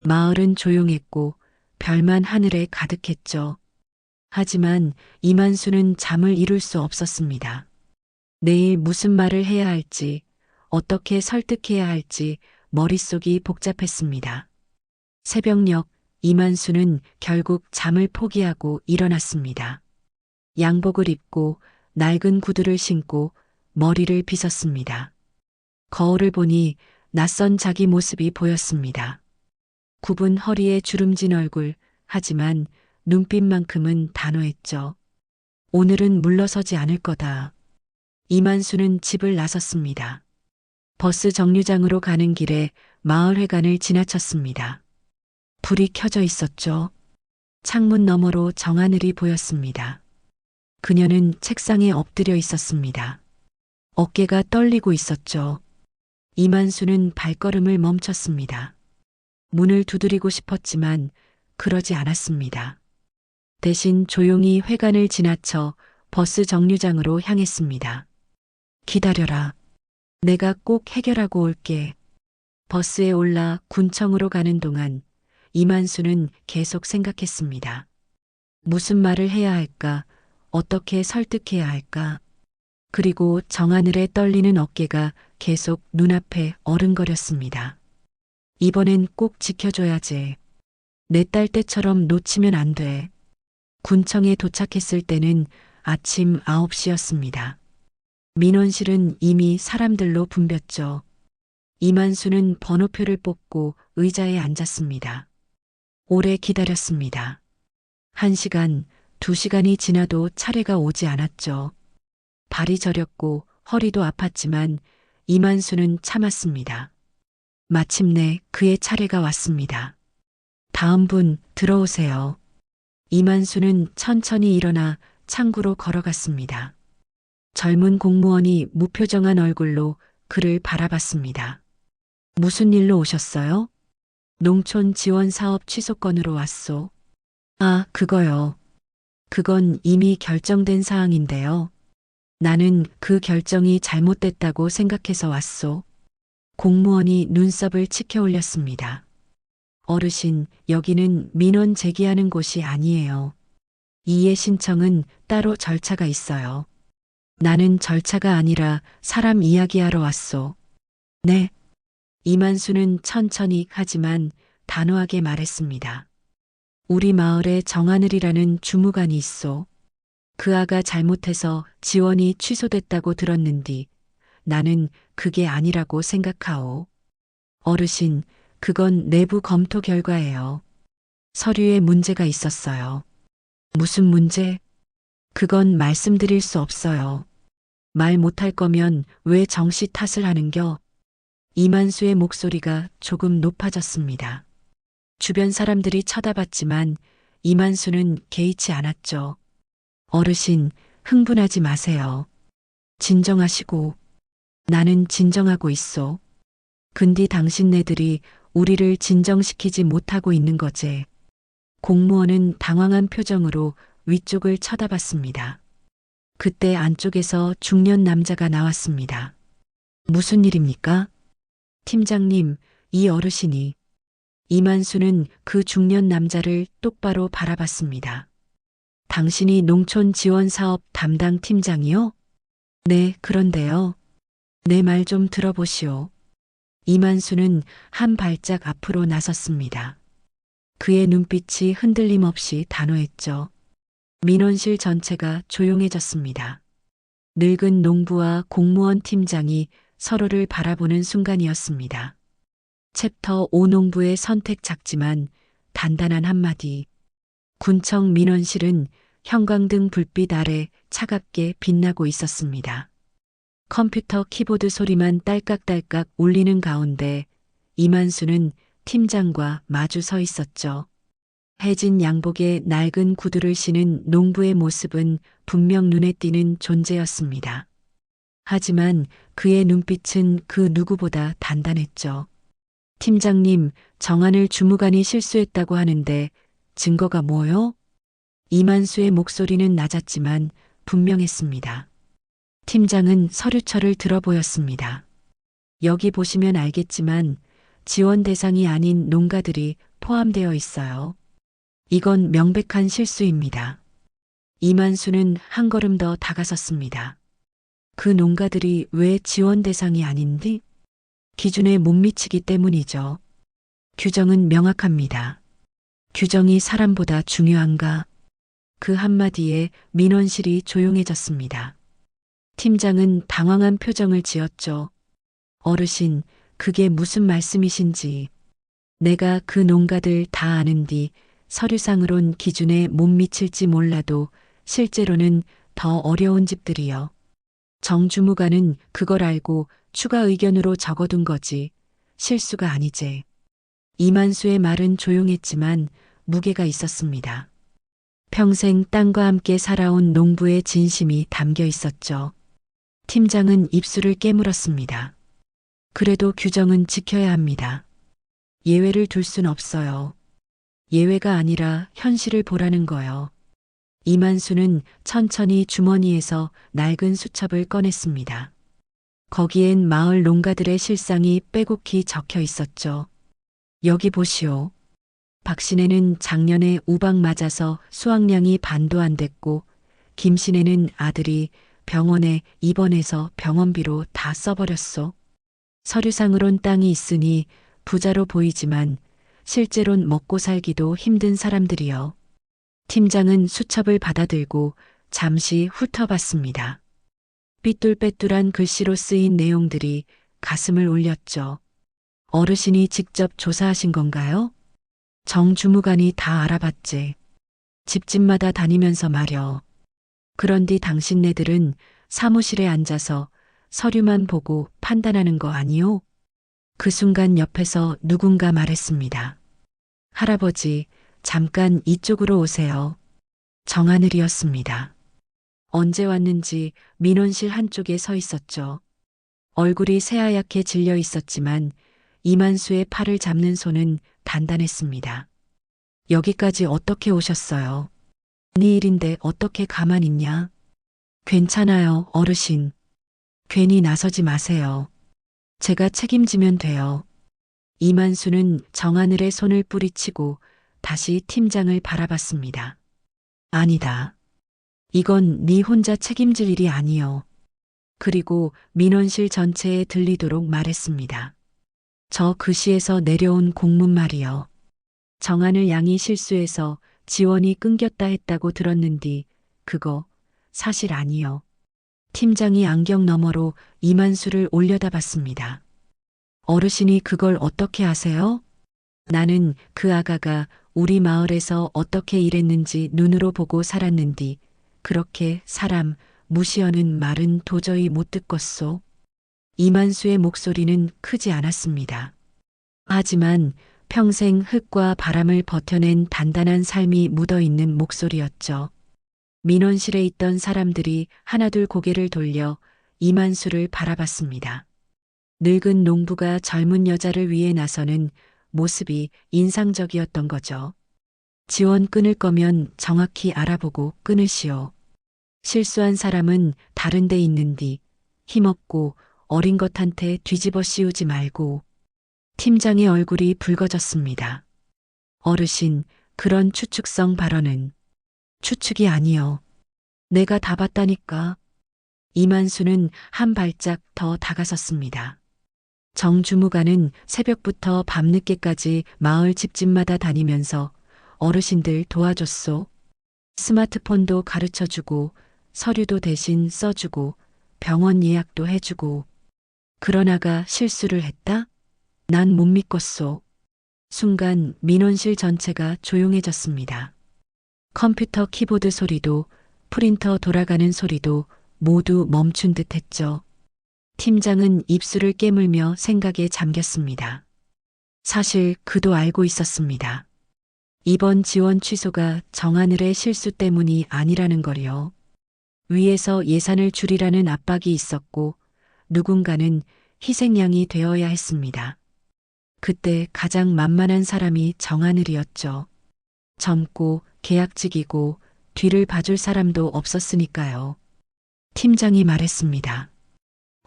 마을은 조용했고 별만 하늘에 가득했죠. 하지만 이만수는 잠을 이룰 수 없었습니다. 내일 무슨 말을 해야 할지, 어떻게 설득해야 할지 머릿속이 복잡했습니다. 새벽녘 이만수는 결국 잠을 포기하고 일어났습니다. 양복을 입고 낡은 구두를 신고 머리를 빗었습니다. 거울을 보니 낯선 자기 모습이 보였습니다. 굽은 허리에 주름진 얼굴, 하지만 눈빛만큼은 단호했죠. 오늘은 물러서지 않을 거다. 이만수는 집을 나섰습니다. 버스 정류장으로 가는 길에 마을회관을 지나쳤습니다. 불이 켜져 있었죠. 창문 너머로 정하늘이 보였습니다. 그녀는 책상에 엎드려 있었습니다. 어깨가 떨리고 있었죠. 이만수는 발걸음을 멈췄습니다. 문을 두드리고 싶었지만 그러지 않았습니다. 대신 조용히 회관을 지나쳐 버스 정류장으로 향했습니다. 기다려라. 내가 꼭 해결하고 올게. 버스에 올라 군청으로 가는 동안 이만수는 계속 생각했습니다. 무슨 말을 해야 할까? 어떻게 설득해야 할까? 그리고 정하늘의 떨리는 어깨가 계속 눈앞에 어른거렸습니다. 이번엔 꼭 지켜줘야지. 내 딸 때처럼 놓치면 안 돼. 군청에 도착했을 때는 아침 9시였습니다. 민원실은 이미 사람들로 붐볐죠. 이만수는 번호표를 뽑고 의자에 앉았습니다. 오래 기다렸습니다. 1시간, 2시간이 지나도 차례가 오지 않았죠. 발이 저렸고 허리도 아팠지만 이만수는 참았습니다. 마침내 그의 차례가 왔습니다. 다음 분 들어오세요. 이만수는 천천히 일어나 창구로 걸어갔습니다. 젊은 공무원이 무표정한 얼굴로 그를 바라봤습니다. 무슨 일로 오셨어요? 농촌 지원 사업 취소 건으로 왔소. 아, 그거요. 그건 이미 결정된 사항인데요. 나는 그 결정이 잘못됐다고 생각해서 왔소. 공무원이 눈썹을 치켜 올렸습니다. 어르신, 여기는 민원 제기하는 곳이 아니에요. 이해 신청은 따로 절차가 있어요. 나는 절차가 아니라 사람 이야기하러 왔소. 네. 이만수는 천천히 하지만 단호하게 말했습니다. 우리 마을에 정하늘이라는 주무관이 있소. 그 아가 잘못해서 지원이 취소됐다고 들었는디 나는 그게 아니라고 생각하오. 어르신, 그건 내부 검토 결과예요. 서류에 문제가 있었어요. 무슨 문제? 그건 말씀드릴 수 없어요. 말 못할 거면 왜 정씨 탓을 하는겨? 이만수의 목소리가 조금 높아졌습니다. 주변 사람들이 쳐다봤지만 이만수는 개의치 않았죠. 어르신, 흥분하지 마세요. 진정하시고. 나는 진정하고 있어. 근디 당신네들이 우리를 진정시키지 못하고 있는 거제. 공무원은 당황한 표정으로 위쪽을 쳐다봤습니다. 그때 안쪽에서 중년 남자가 나왔습니다. 무슨 일입니까? 팀장님, 이 어르신이. 이만수는 그 중년 남자를 똑바로 바라봤습니다. 당신이 농촌 지원 사업 담당 팀장이요? 네, 그런데요. 내 말 좀 들어보시오. 이만수는 한 발짝 앞으로 나섰습니다. 그의 눈빛이 흔들림 없이 단호했죠. 민원실 전체가 조용해졌습니다. 늙은 농부와 공무원 팀장이 서로를 바라보는 순간이었습니다. 챕터 5 농부의 선택 작지만 단단한 한마디. 군청 민원실은 형광등 불빛 아래 차갑게 빛나고 있었습니다. 컴퓨터 키보드 소리만 딸깍딸깍 울리는 가운데 이만수는 팀장과 마주 서 있었죠. 해진 양복에 낡은 구두를 신은 농부의 모습은 분명 눈에 띄는 존재였습니다. 하지만 그의 눈빛은 그 누구보다 단단했죠. 팀장님, 정한을 주무관이 실수했다고 하는데 증거가 뭐요? 이만수의 목소리는 낮았지만 분명했습니다. 팀장은 서류철을 들어보였습니다. 여기 보시면 알겠지만 지원 대상이 아닌 농가들이 포함되어 있어요. 이건 명백한 실수입니다. 이만수는 한 걸음 더 다가섰습니다. 그 농가들이 왜 지원 대상이 아닌지? 기준에 못 미치기 때문이죠. 규정은 명확합니다. 규정이 사람보다 중요한가? 그 한마디에 민원실이 조용해졌습니다. 팀장은 당황한 표정을 지었죠. 어르신, 그게 무슨 말씀이신지. 내가 그 농가들 다 아는 뒤 서류상으론 기준에 못 미칠지 몰라도 실제로는 더 어려운 집들이요. 정주무관은 그걸 알고 추가 의견으로 적어둔 거지. 실수가 아니제. 이만수의 말은 조용했지만 무게가 있었습니다. 평생 땅과 함께 살아온 농부의 진심이 담겨 있었죠. 팀장은 입술을 깨물었습니다. 그래도 규정은 지켜야 합니다. 예외를 둘 순 없어요. 예외가 아니라 현실을 보라는 거요. 이만수는 천천히 주머니에서 낡은 수첩을 꺼냈습니다. 거기엔 마을 농가들의 실상이 빼곡히 적혀 있었죠. 여기 보시오. 박신혜는 작년에 우박 맞아서 수확량이 반도 안 됐고 김신혜는 아들이 병원에 입원해서 병원비로 다 써버렸소. 서류상으론 땅이 있으니 부자로 보이지만 실제론 먹고 살기도 힘든 사람들이요. 팀장은 수첩을 받아들고 잠시 훑어봤습니다. 삐뚤빼뚤한 글씨로 쓰인 내용들이 가슴을 울렸죠. 어르신이 직접 조사하신 건가요? 정 주무관이 다 알아봤지. 집집마다 다니면서 말여. 그런디 당신네들은 사무실에 앉아서 서류만 보고 판단하는 거 아니오? 그 순간 옆에서 누군가 말했습니다. 할아버지, 잠깐 이쪽으로 오세요. 정하늘이었습니다. 언제 왔는지 민원실 한쪽에 서 있었죠. 얼굴이 새하얗게 질려 있었지만 이만수의 팔을 잡는 손은 단단했습니다. 여기까지 어떻게 오셨어요? 네 일인데 어떻게 가만 있냐? 괜찮아요, 어르신. 괜히 나서지 마세요. 제가 책임지면 돼요. 이만수는 정하늘의 손을 뿌리치고 다시 팀장을 바라봤습니다. 아니다. 이건 네 혼자 책임질 일이 아니요. 그리고 민원실 전체에 들리도록 말했습니다. 저 글씨에서 내려온 공문 말이요. 정하늘 양이 실수해서 지원이 끊겼다 했다고 들었는디 그거 사실 아니요. 팀장이 안경 너머로 이만수를 올려다봤습니다. 어르신이 그걸 어떻게 아세요? 나는 그 아가가 우리 마을에서 어떻게 일했는지 눈으로 보고 살았는디 그렇게 사람 무시하는 말은 도저히 못 듣겠소. 이만수의 목소리는 크지 않았습니다. 하지만 평생 흙과 바람을 버텨낸 단단한 삶이 묻어있는 목소리였죠. 민원실에 있던 사람들이 하나둘 고개를 돌려 이만수를 바라봤습니다. 늙은 농부가 젊은 여자를 위해 나서는 모습이 인상적이었던 거죠. 지원 끊을 거면 정확히 알아보고 끊으시오. 실수한 사람은 다른 데 있는디 힘없고 어린 것한테 뒤집어 씌우지 말고. 팀장의 얼굴이 붉어졌습니다. 어르신, 그런 추측성 발언은 추측이 아니요. 내가 다 봤다니까. 이만수는 한 발짝 더 다가섰습니다. 정주무관은 새벽부터 밤늦게까지 마을 집집마다 다니면서 어르신들 도와줬소. 스마트폰도 가르쳐주고 서류도 대신 써주고 병원 예약도 해주고. 그러나가 실수를 했다? 난 못 믿겠소. 순간 민원실 전체가 조용해졌습니다. 컴퓨터 키보드 소리도 프린터 돌아가는 소리도 모두 멈춘 듯 했죠. 팀장은 입술을 깨물며 생각에 잠겼습니다. 사실 그도 알고 있었습니다. 이번 지원 취소가 정하늘의 실수 때문이 아니라는 걸요. 위에서 예산을 줄이라는 압박이 있었고 누군가는 희생양이 되어야 했습니다. 그때 가장 만만한 사람이 정하늘이었죠. 젊고 계약직이고 뒤를 봐줄 사람도 없었으니까요. 팀장이 말했습니다.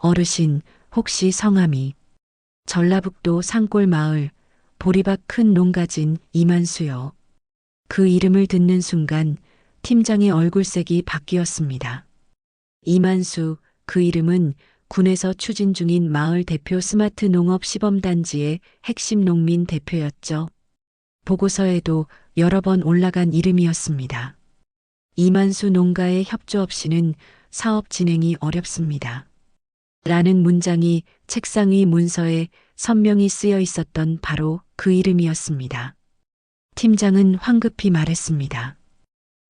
어르신, 혹시 성함이 전라북도 산골 마을 보리밭 큰 농 가진 이만수요. 그 이름을 듣는 순간 팀장의 얼굴색이 바뀌었습니다. 이만수, 그 이름은 군에서 추진 중인 마을 대표 스마트 농업 시범단지의 핵심 농민 대표였죠. 보고서에도 여러 번 올라간 이름이었습니다. 이만수 농가의 협조 없이는 사업 진행이 어렵습니다. 라는 문장이 책상 위 문서에 선명히 쓰여 있었던 바로 그 이름이었습니다. 팀장은 황급히 말했습니다.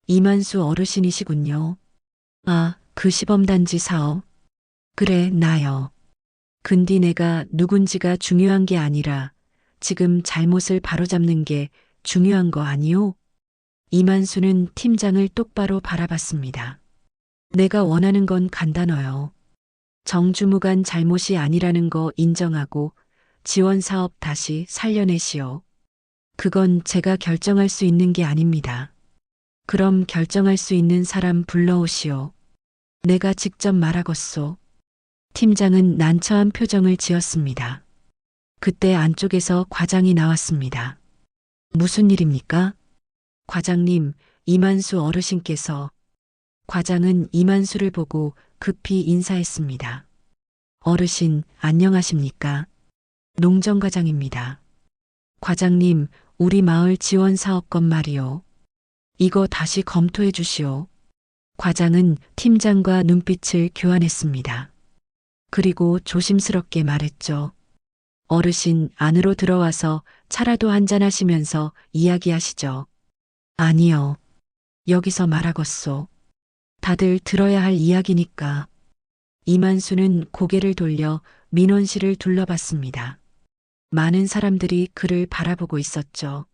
이만수 어르신이시군요. 아, 그 시범단지 사업. 그래, 나요. 근데 내가 누군지가 중요한 게 아니라 지금 잘못을 바로잡는 게 중요한 거 아니오? 이만수는 팀장을 똑바로 바라봤습니다. 내가 원하는 건 간단해요. 정주무관 잘못이 아니라는 거 인정하고 지원 사업 다시 살려내시오. 그건 제가 결정할 수 있는 게 아닙니다. 그럼 결정할 수 있는 사람 불러오시오. 내가 직접 말하겠소. 팀장은 난처한 표정을 지었습니다. 그때 안쪽에서 과장이 나왔습니다. 무슨 일입니까? 과장님, 이만수 어르신께서. 과장은 이만수를 보고 급히 인사했습니다. 어르신, 안녕하십니까? 농정과장입니다. 과장님, 우리 마을 지원 사업건 말이요. 이거 다시 검토해 주시오. 과장은 팀장과 눈빛을 교환했습니다. 그리고 조심스럽게 말했죠. 어르신, 안으로 들어와서 차라도 한잔 하시면서 이야기하시죠. 아니요. 여기서 말하겠소. 다들 들어야 할 이야기니까. 이만수는 고개를 돌려 민원실을 둘러봤습니다. 많은 사람들이 그를 바라보고 있었죠.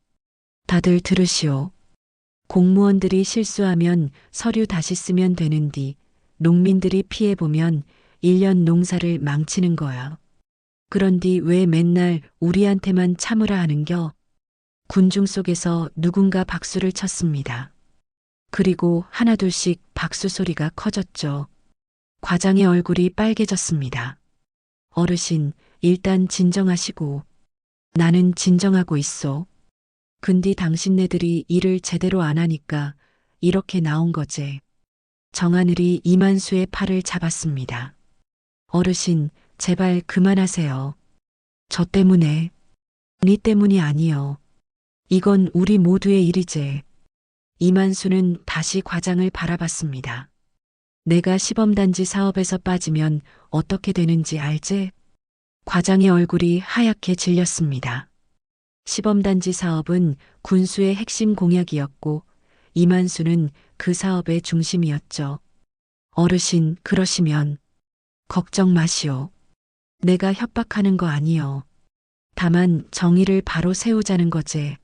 다들 들으시오. 공무원들이 실수하면 서류 다시 쓰면 되는디 농민들이 피해보면 1년 농사를 망치는 거야. 그런디 왜 맨날 우리한테만 참으라 하는겨? 군중 속에서 누군가 박수를 쳤습니다. 그리고 하나둘씩 박수 소리가 커졌죠. 과장의 얼굴이 빨개졌습니다. 어르신, 일단 진정하시고. 나는 진정하고 있어. 근데 당신네들이 일을 제대로 안 하니까 이렇게 나온 거지. 정하늘이 이만수의 팔을 잡았습니다. 어르신, 제발 그만하세요. 저 때문에. 니 때문이 아니요. 이건 우리 모두의 일이지. 이만수는 다시 과장을 바라봤습니다. 내가 시범단지 사업에서 빠지면 어떻게 되는지 알지? 과장의 얼굴이 하얗게 질렸습니다. 시범단지 사업은 군수의 핵심 공약이었고 이만수는 그 사업의 중심이었죠. 어르신, 그러시면 걱정 마시오. 내가 협박하는 거 아니요. 다만 정의를 바로 세우자는 거지.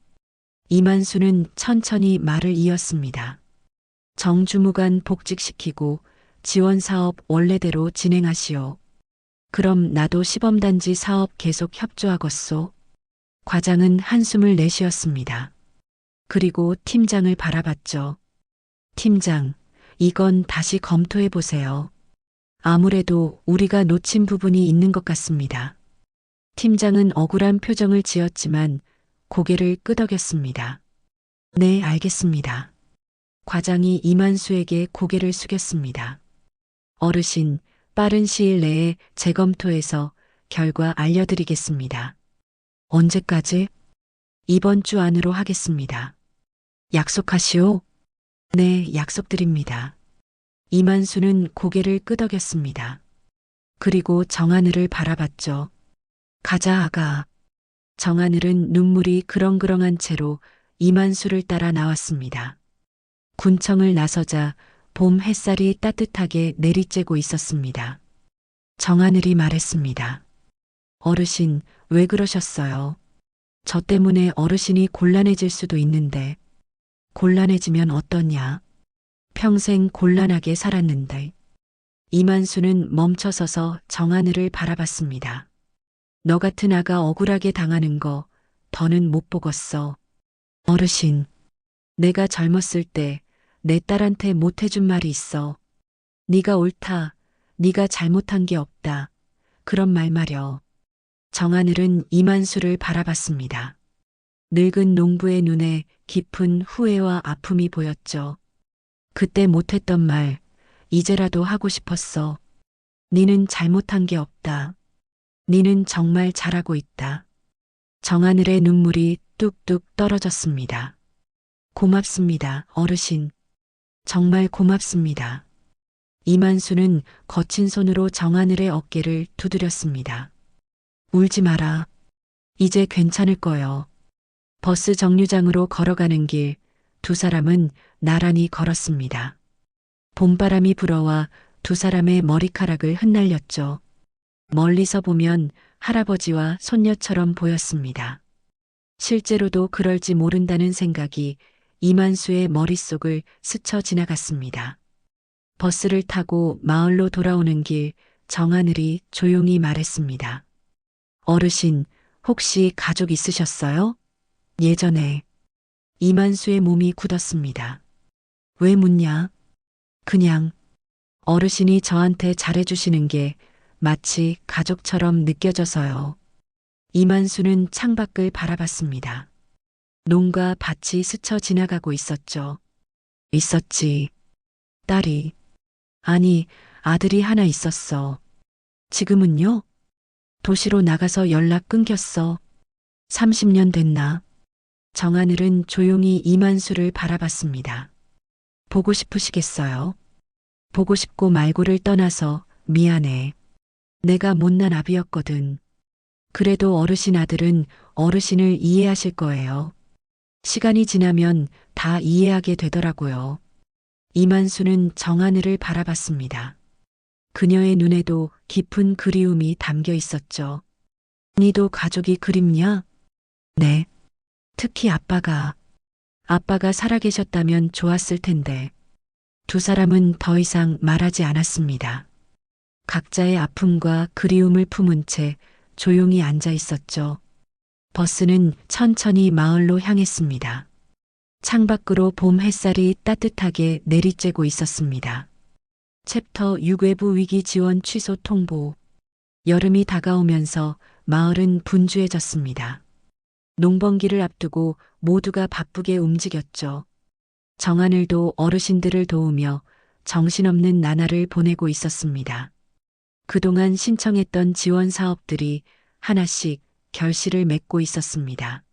이만수는 천천히 말을 이었습니다. 정주무관 복직시키고 지원사업 원래대로 진행하시오. 그럼 나도 시범단지 사업 계속 협조하겠소. 과장은 한숨을 내쉬었습니다. 그리고 팀장을 바라봤죠. 팀장, 이건 다시 검토해 보세요. 아무래도 우리가 놓친 부분이 있는 것 같습니다. 팀장은 억울한 표정을 지었지만 고개를 끄덕였습니다. 네, 알겠습니다. 과장이 이만수에게 고개를 숙였습니다. 어르신, 빠른 시일 내에 재검토해서 결과 알려드리겠습니다. 언제까지? 이번 주 안으로 하겠습니다. 약속하시오? 네, 약속드립니다. 이만수는 고개를 끄덕였습니다. 그리고 정하늘을 바라봤죠. 가자, 아가. 정하늘은 눈물이 그렁그렁한 채로 이만수를 따라 나왔습니다. 군청을 나서자 봄 햇살이 따뜻하게 내리쬐고 있었습니다. 정하늘이 말했습니다. 어르신, 왜 그러셨어요? 저 때문에 어르신이 곤란해질 수도 있는데, 곤란해지면 어떠냐? 평생 곤란하게 살았는데. 이만수는 멈춰서서 정하늘을 바라봤습니다. 너 같은 아가 억울하게 당하는 거 더는 못 보겠어. 어르신, 내가 젊었을 때 내 딸한테 못해준 말이 있어. 네가 옳다. 네가 잘못한 게 없다. 그런 말 말여. 정하늘은 이만수를 바라봤습니다. 늙은 농부의 눈에 깊은 후회와 아픔이 보였죠. 그때 못했던 말, 이제라도 하고 싶었어. 니는 잘못한 게 없다. 니는 정말 잘하고 있다. 정하늘의 눈물이 뚝뚝 떨어졌습니다. 고맙습니다, 어르신. 정말 고맙습니다. 이만수는 거친 손으로 정하늘의 어깨를 두드렸습니다. 울지 마라. 이제 괜찮을 거요. 버스 정류장으로 걸어가는 길, 두 사람은 나란히 걸었습니다. 봄바람이 불어와 두 사람의 머리카락을 흩날렸죠. 멀리서 보면 할아버지와 손녀처럼 보였습니다. 실제로도 그럴지 모른다는 생각이 이만수의 머릿속을 스쳐 지나갔습니다. 버스를 타고 마을로 돌아오는 길, 정하늘이 조용히 말했습니다. 어르신, 혹시 가족 있으셨어요? 예전에. 이만수의 몸이 굳었습니다. 왜 묻냐? 그냥 어르신이 저한테 잘해주시는 게 마치 가족처럼 느껴져서요. 이만수는 창밖을 바라봤습니다. 농가 밭이 스쳐 지나가고 있었죠. 있었지. 딸이. 아니, 아들이 하나 있었어. 지금은요? 도시로 나가서 연락 끊겼어. 30년 됐나? 정하늘은 조용히 이만수를 바라봤습니다. 보고 싶으시겠어요? 보고 싶고 말고를 떠나서 미안해. 내가 못난 아비였거든. 그래도 어르신 아들은 어르신을 이해하실 거예요. 시간이 지나면 다 이해하게 되더라고요. 이만수는 정하늘을 바라봤습니다. 그녀의 눈에도 깊은 그리움이 담겨 있었죠. 니도 가족이 그립냐? 네. 특히 아빠가 살아계셨다면 좋았을 텐데. 두 사람은 더 이상 말하지 않았습니다. 각자의 아픔과 그리움을 품은 채 조용히 앉아 있었죠. 버스는 천천히 마을로 향했습니다. 창밖으로 봄 햇살이 따뜻하게 내리쬐고 있었습니다. 챕터 6 외부 위기 지원 취소 통보. 여름이 다가오면서 마을은 분주해졌습니다. 농번기를 앞두고 모두가 바쁘게 움직였죠. 정하늘도 어르신들을 도우며 정신없는 나날을 보내고 있었습니다. 그동안 신청했던 지원 사업들이 하나씩 결실을 맺고 있었습니다.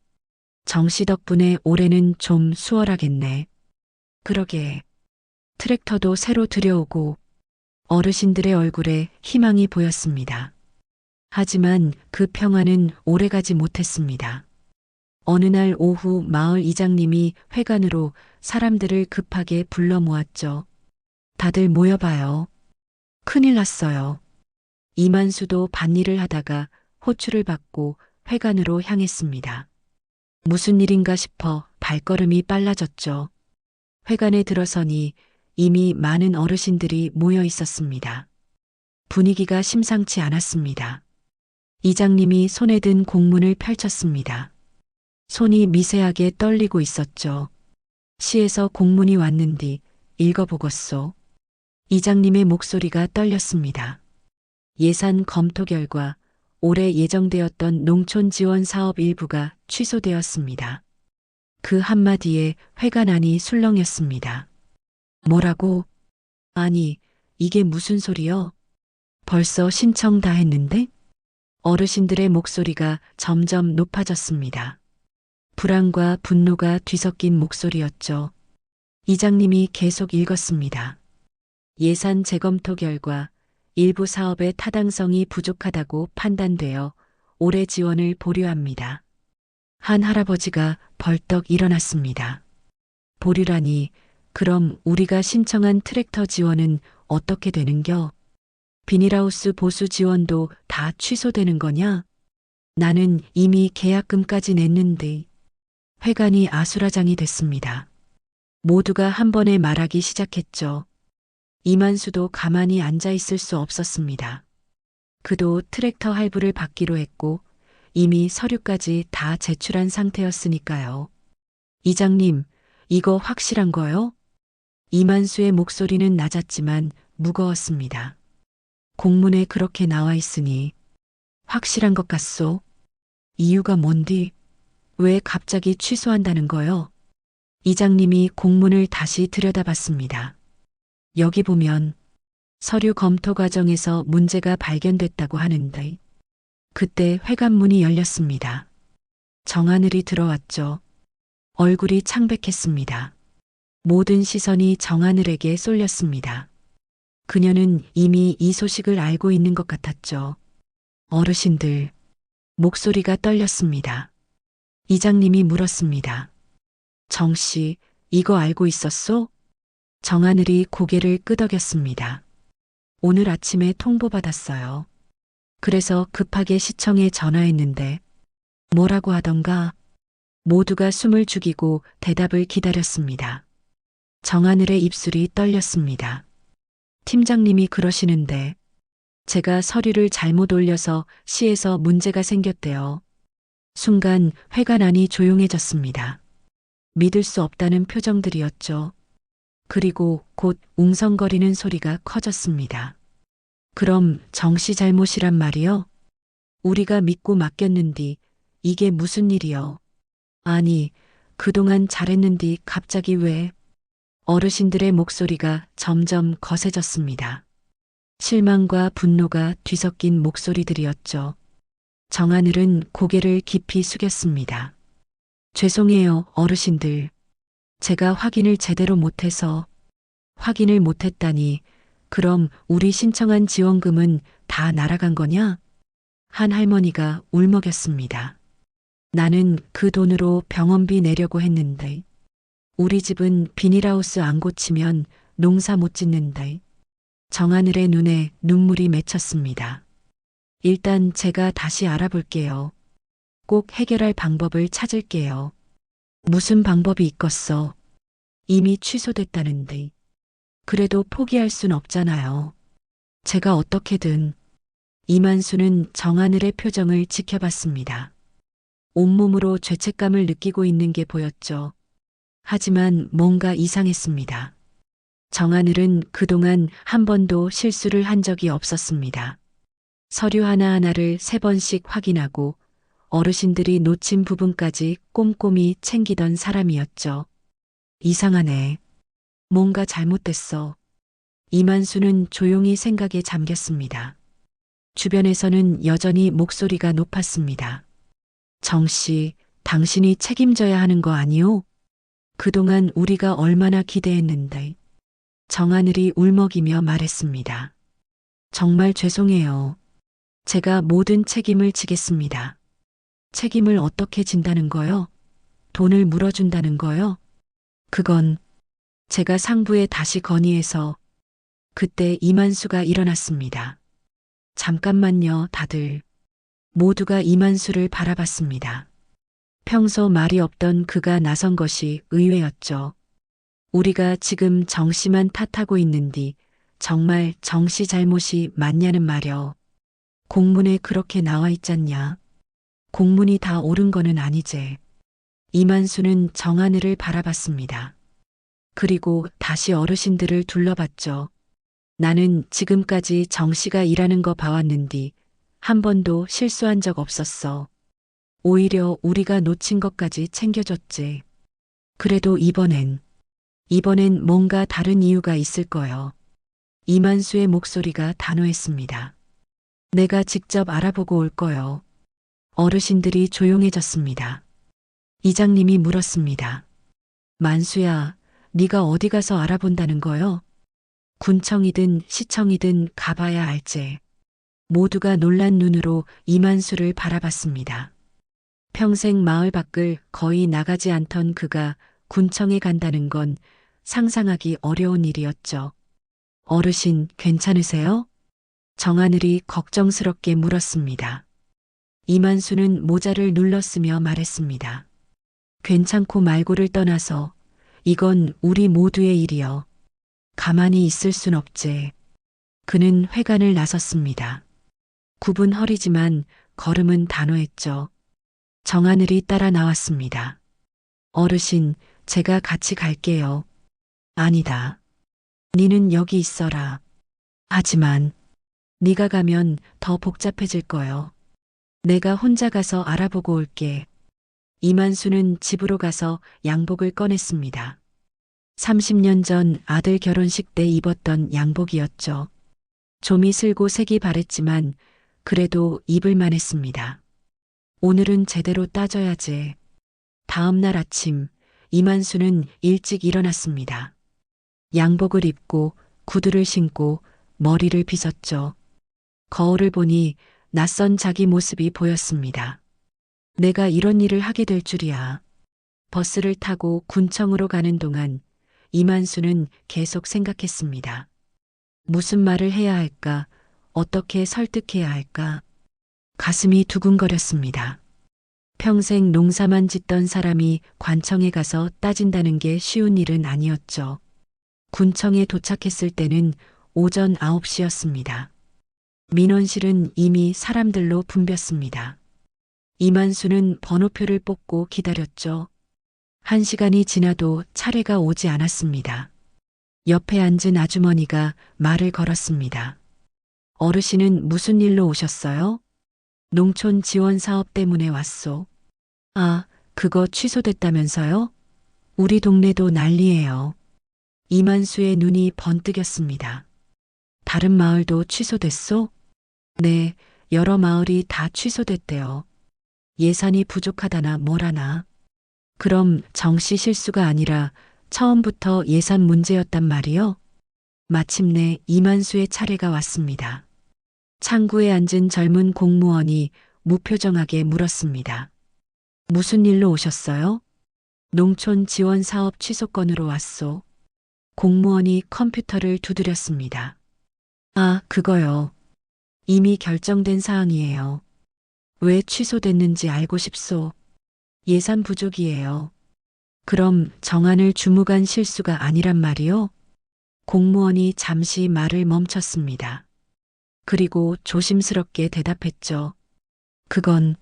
정씨 덕분에 올해는 좀 수월하겠네. 그러게. 트랙터도 새로 들여오고 어르신들의 얼굴에 희망이 보였습니다. 하지만 그 평화는 오래가지 못했습니다. 어느 날 오후 마을 이장님이 회관으로 사람들을 급하게 불러 모았죠. 다들 모여봐요. 큰일 났어요. 이만수도 밭일을 하다가 호출을 받고 회관으로 향했습니다. 무슨 일인가 싶어 발걸음이 빨라졌죠. 회관에 들어서니 이미 많은 어르신들이 모여 있었습니다. 분위기가 심상치 않았습니다. 이장님이 손에 든 공문을 펼쳤습니다. 손이 미세하게 떨리고 있었죠. 시에서 공문이 왔는디 읽어보겠소. 이장님의 목소리가 떨렸습니다. 예산 검토 결과 올해 예정되었던 농촌 지원 사업 일부가 취소되었습니다. 그 한마디에 회관 안이 술렁였습니다. 뭐라고? 아니, 이게 무슨 소리여? 벌써 신청 다 했는데? 어르신들의 목소리가 점점 높아졌습니다. 불안과 분노가 뒤섞인 목소리였죠. 이장님이 계속 읽었습니다. 예산 재검토 결과 일부 사업의 타당성이 부족하다고 판단되어 올해 지원을 보류합니다. 한 할아버지가 벌떡 일어났습니다. 보류라니, 그럼 우리가 신청한 트랙터 지원은 어떻게 되는겨? 비닐하우스 보수 지원도 다 취소되는 거냐? 나는 이미 계약금까지 냈는데. 회관이 아수라장이 됐습니다. 모두가 한 번에 말하기 시작했죠. 이만수도 가만히 앉아 있을 수 없었습니다. 그도 트랙터 할부를 받기로 했고 이미 서류까지 다 제출한 상태였으니까요. 이장님, 이거 확실한 거요? 이만수의 목소리는 낮았지만 무거웠습니다. 공문에 그렇게 나와 있으니 확실한 것 같소? 이유가 뭔디? 왜 갑자기 취소한다는 거요? 이장님이 공문을 다시 들여다봤습니다. 여기 보면 서류 검토 과정에서 문제가 발견됐다고 하는데 그때 회관문이 열렸습니다. 정하늘이 들어왔죠. 얼굴이 창백했습니다. 모든 시선이 정하늘에게 쏠렸습니다. 그녀는 이미 이 소식을 알고 있는 것 같았죠. 어르신들, 목소리가 떨렸습니다. 이장님이 물었습니다. 정씨, 이거 알고 있었소? 정하늘이 고개를 끄덕였습니다. 오늘 아침에 통보받았어요. 그래서 급하게 시청에 전화했는데 뭐라고 하던가 모두가 숨을 죽이고 대답을 기다렸습니다. 정하늘의 입술이 떨렸습니다. 팀장님이 그러시는데 제가 서류를 잘못 올려서 시에서 문제가 생겼대요. 순간 회관 안이 조용해졌습니다. 믿을 수 없다는 표정들이었죠. 그리고 곧 웅성거리는 소리가 커졌습니다. 그럼 정씨 잘못이란 말이요? 우리가 믿고 맡겼는디 이게 무슨 일이요? 아니, 그동안 잘했는디 갑자기 왜? 어르신들의 목소리가 점점 거세졌습니다. 실망과 분노가 뒤섞인 목소리들이었죠. 정하늘은 고개를 깊이 숙였습니다. 죄송해요, 어르신들. 제가 확인을 제대로 못해서. 확인을 못했다니, 그럼 우리 신청한 지원금은 다 날아간 거냐? 한 할머니가 울먹였습니다. 나는 그 돈으로 병원비 내려고 했는데, 우리 집은 비닐하우스 안 고치면 농사 못 짓는데. 정하늘의 눈에 눈물이 맺혔습니다. 일단 제가 다시 알아볼게요. 꼭 해결할 방법을 찾을게요. 무슨 방법이 있겠어? 이미 취소됐다는데. 그래도 포기할 순 없잖아요. 제가 어떻게든. 이만수는 정하늘의 표정을 지켜봤습니다. 온몸으로 죄책감을 느끼고 있는 게 보였죠. 하지만 뭔가 이상했습니다. 정하늘은 그동안 한 번도 실수를 한 적이 없었습니다. 서류 하나하나를 3번씩 확인하고 어르신들이 놓친 부분까지 꼼꼼히 챙기던 사람이었죠. 이상하네. 뭔가 잘못됐어. 이만수는 조용히 생각에 잠겼습니다. 주변에서는 여전히 목소리가 높았습니다. 정씨, 당신이 책임져야 하는 거 아니오? 그동안 우리가 얼마나 기대했는데. 정하늘이 울먹이며 말했습니다. 정말 죄송해요. 제가 모든 책임을 지겠습니다. 책임을 어떻게 진다는 거요? 돈을 물어준다는 거요? 그건 제가 상부에 다시 건의해서. 그때 이만수가 일어났습니다. 잠깐만요, 다들. 모두가 이만수를 바라봤습니다. 평소 말이 없던 그가 나선 것이 의외였죠. 우리가 지금 정씨만 탓하고 있는디 정말 정씨 잘못이 맞냐는 말여. 공문에 그렇게 나와 있잖냐. 공문이 다 옳은 거는 아니제. 이만수는 정하늘을 바라봤습니다. 그리고 다시 어르신들을 둘러봤죠. 나는 지금까지 정씨가 일하는 거 봐왔는디 한 번도 실수한 적 없었어. 오히려 우리가 놓친 것까지 챙겨줬지. 그래도 이번엔 뭔가 다른 이유가 있을 거요. 이만수의 목소리가 단호했습니다. 내가 직접 알아보고 올 거요. 어르신들이 조용해졌습니다. 이장님이 물었습니다. 만수야, 네가 어디 가서 알아본다는 거요? 군청이든 시청이든 가봐야 알제. 모두가 놀란 눈으로 이만수를 바라봤습니다. 평생 마을 밖을 거의 나가지 않던 그가 군청에 간다는 건 상상하기 어려운 일이었죠. 어르신, 괜찮으세요? 정하늘이 걱정스럽게 물었습니다. 이만수는 모자를 눌렀으며 말했습니다. 괜찮고 말고를 떠나서 이건 우리 모두의 일이여. 가만히 있을 순 없지. 그는 회관을 나섰습니다. 굽은 허리지만 걸음은 단호했죠. 정하늘이 따라 나왔습니다. 어르신, 제가 같이 갈게요. 아니다. 니는 여기 있어라. 하지만 네가 가면 더 복잡해질 거요. 내가 혼자 가서 알아보고 올게. 이만수는 집으로 가서 양복을 꺼냈습니다. 30년 전 아들 결혼식 때 입었던 양복이었죠. 좀이 슬고 색이 바랬지만 그래도 입을만 했습니다. 오늘은 제대로 따져야지. 다음 날 아침 이만수는 일찍 일어났습니다. 양복을 입고 구두를 신고 머리를 빗었죠. 거울을 보니 낯선 자기 모습이 보였습니다. 내가 이런 일을 하게 될 줄이야. 버스를 타고 군청으로 가는 동안 이만수는 계속 생각했습니다. 무슨 말을 해야 할까? 어떻게 설득해야 할까? 가슴이 두근거렸습니다. 평생 농사만 짓던 사람이 관청에 가서 따진다는 게 쉬운 일은 아니었죠. 군청에 도착했을 때는 오전 9시였습니다. 민원실은 이미 사람들로 붐볐습니다. 이만수는 번호표를 뽑고 기다렸죠. 1시간이 지나도 차례가 오지 않았습니다. 옆에 앉은 아주머니가 말을 걸었습니다. 어르신은 무슨 일로 오셨어요? 농촌 지원 사업 때문에 왔소. 아, 그거 취소됐다면서요? 우리 동네도 난리예요. 이만수의 눈이 번뜩였습니다. 다른 마을도 취소됐소? 네, 여러 마을이 다 취소됐대요. 예산이 부족하다나 뭐라나. 그럼 정시 실수가 아니라 처음부터 예산 문제였단 말이요? 마침내 이만수의 차례가 왔습니다. 창구에 앉은 젊은 공무원이 무표정하게 물었습니다. 무슨 일로 오셨어요? 농촌 지원 사업 취소 건으로 왔소. 공무원이 컴퓨터를 두드렸습니다. 아, 그거요. 이미 결정된 사항이에요. 왜 취소됐는지 알고 싶소. 예산 부족이에요. 그럼 정안을 주무관 실수가 아니란 말이요? 공무원이 잠시 말을 멈췄습니다. 그리고 조심스럽게 대답했죠. 그건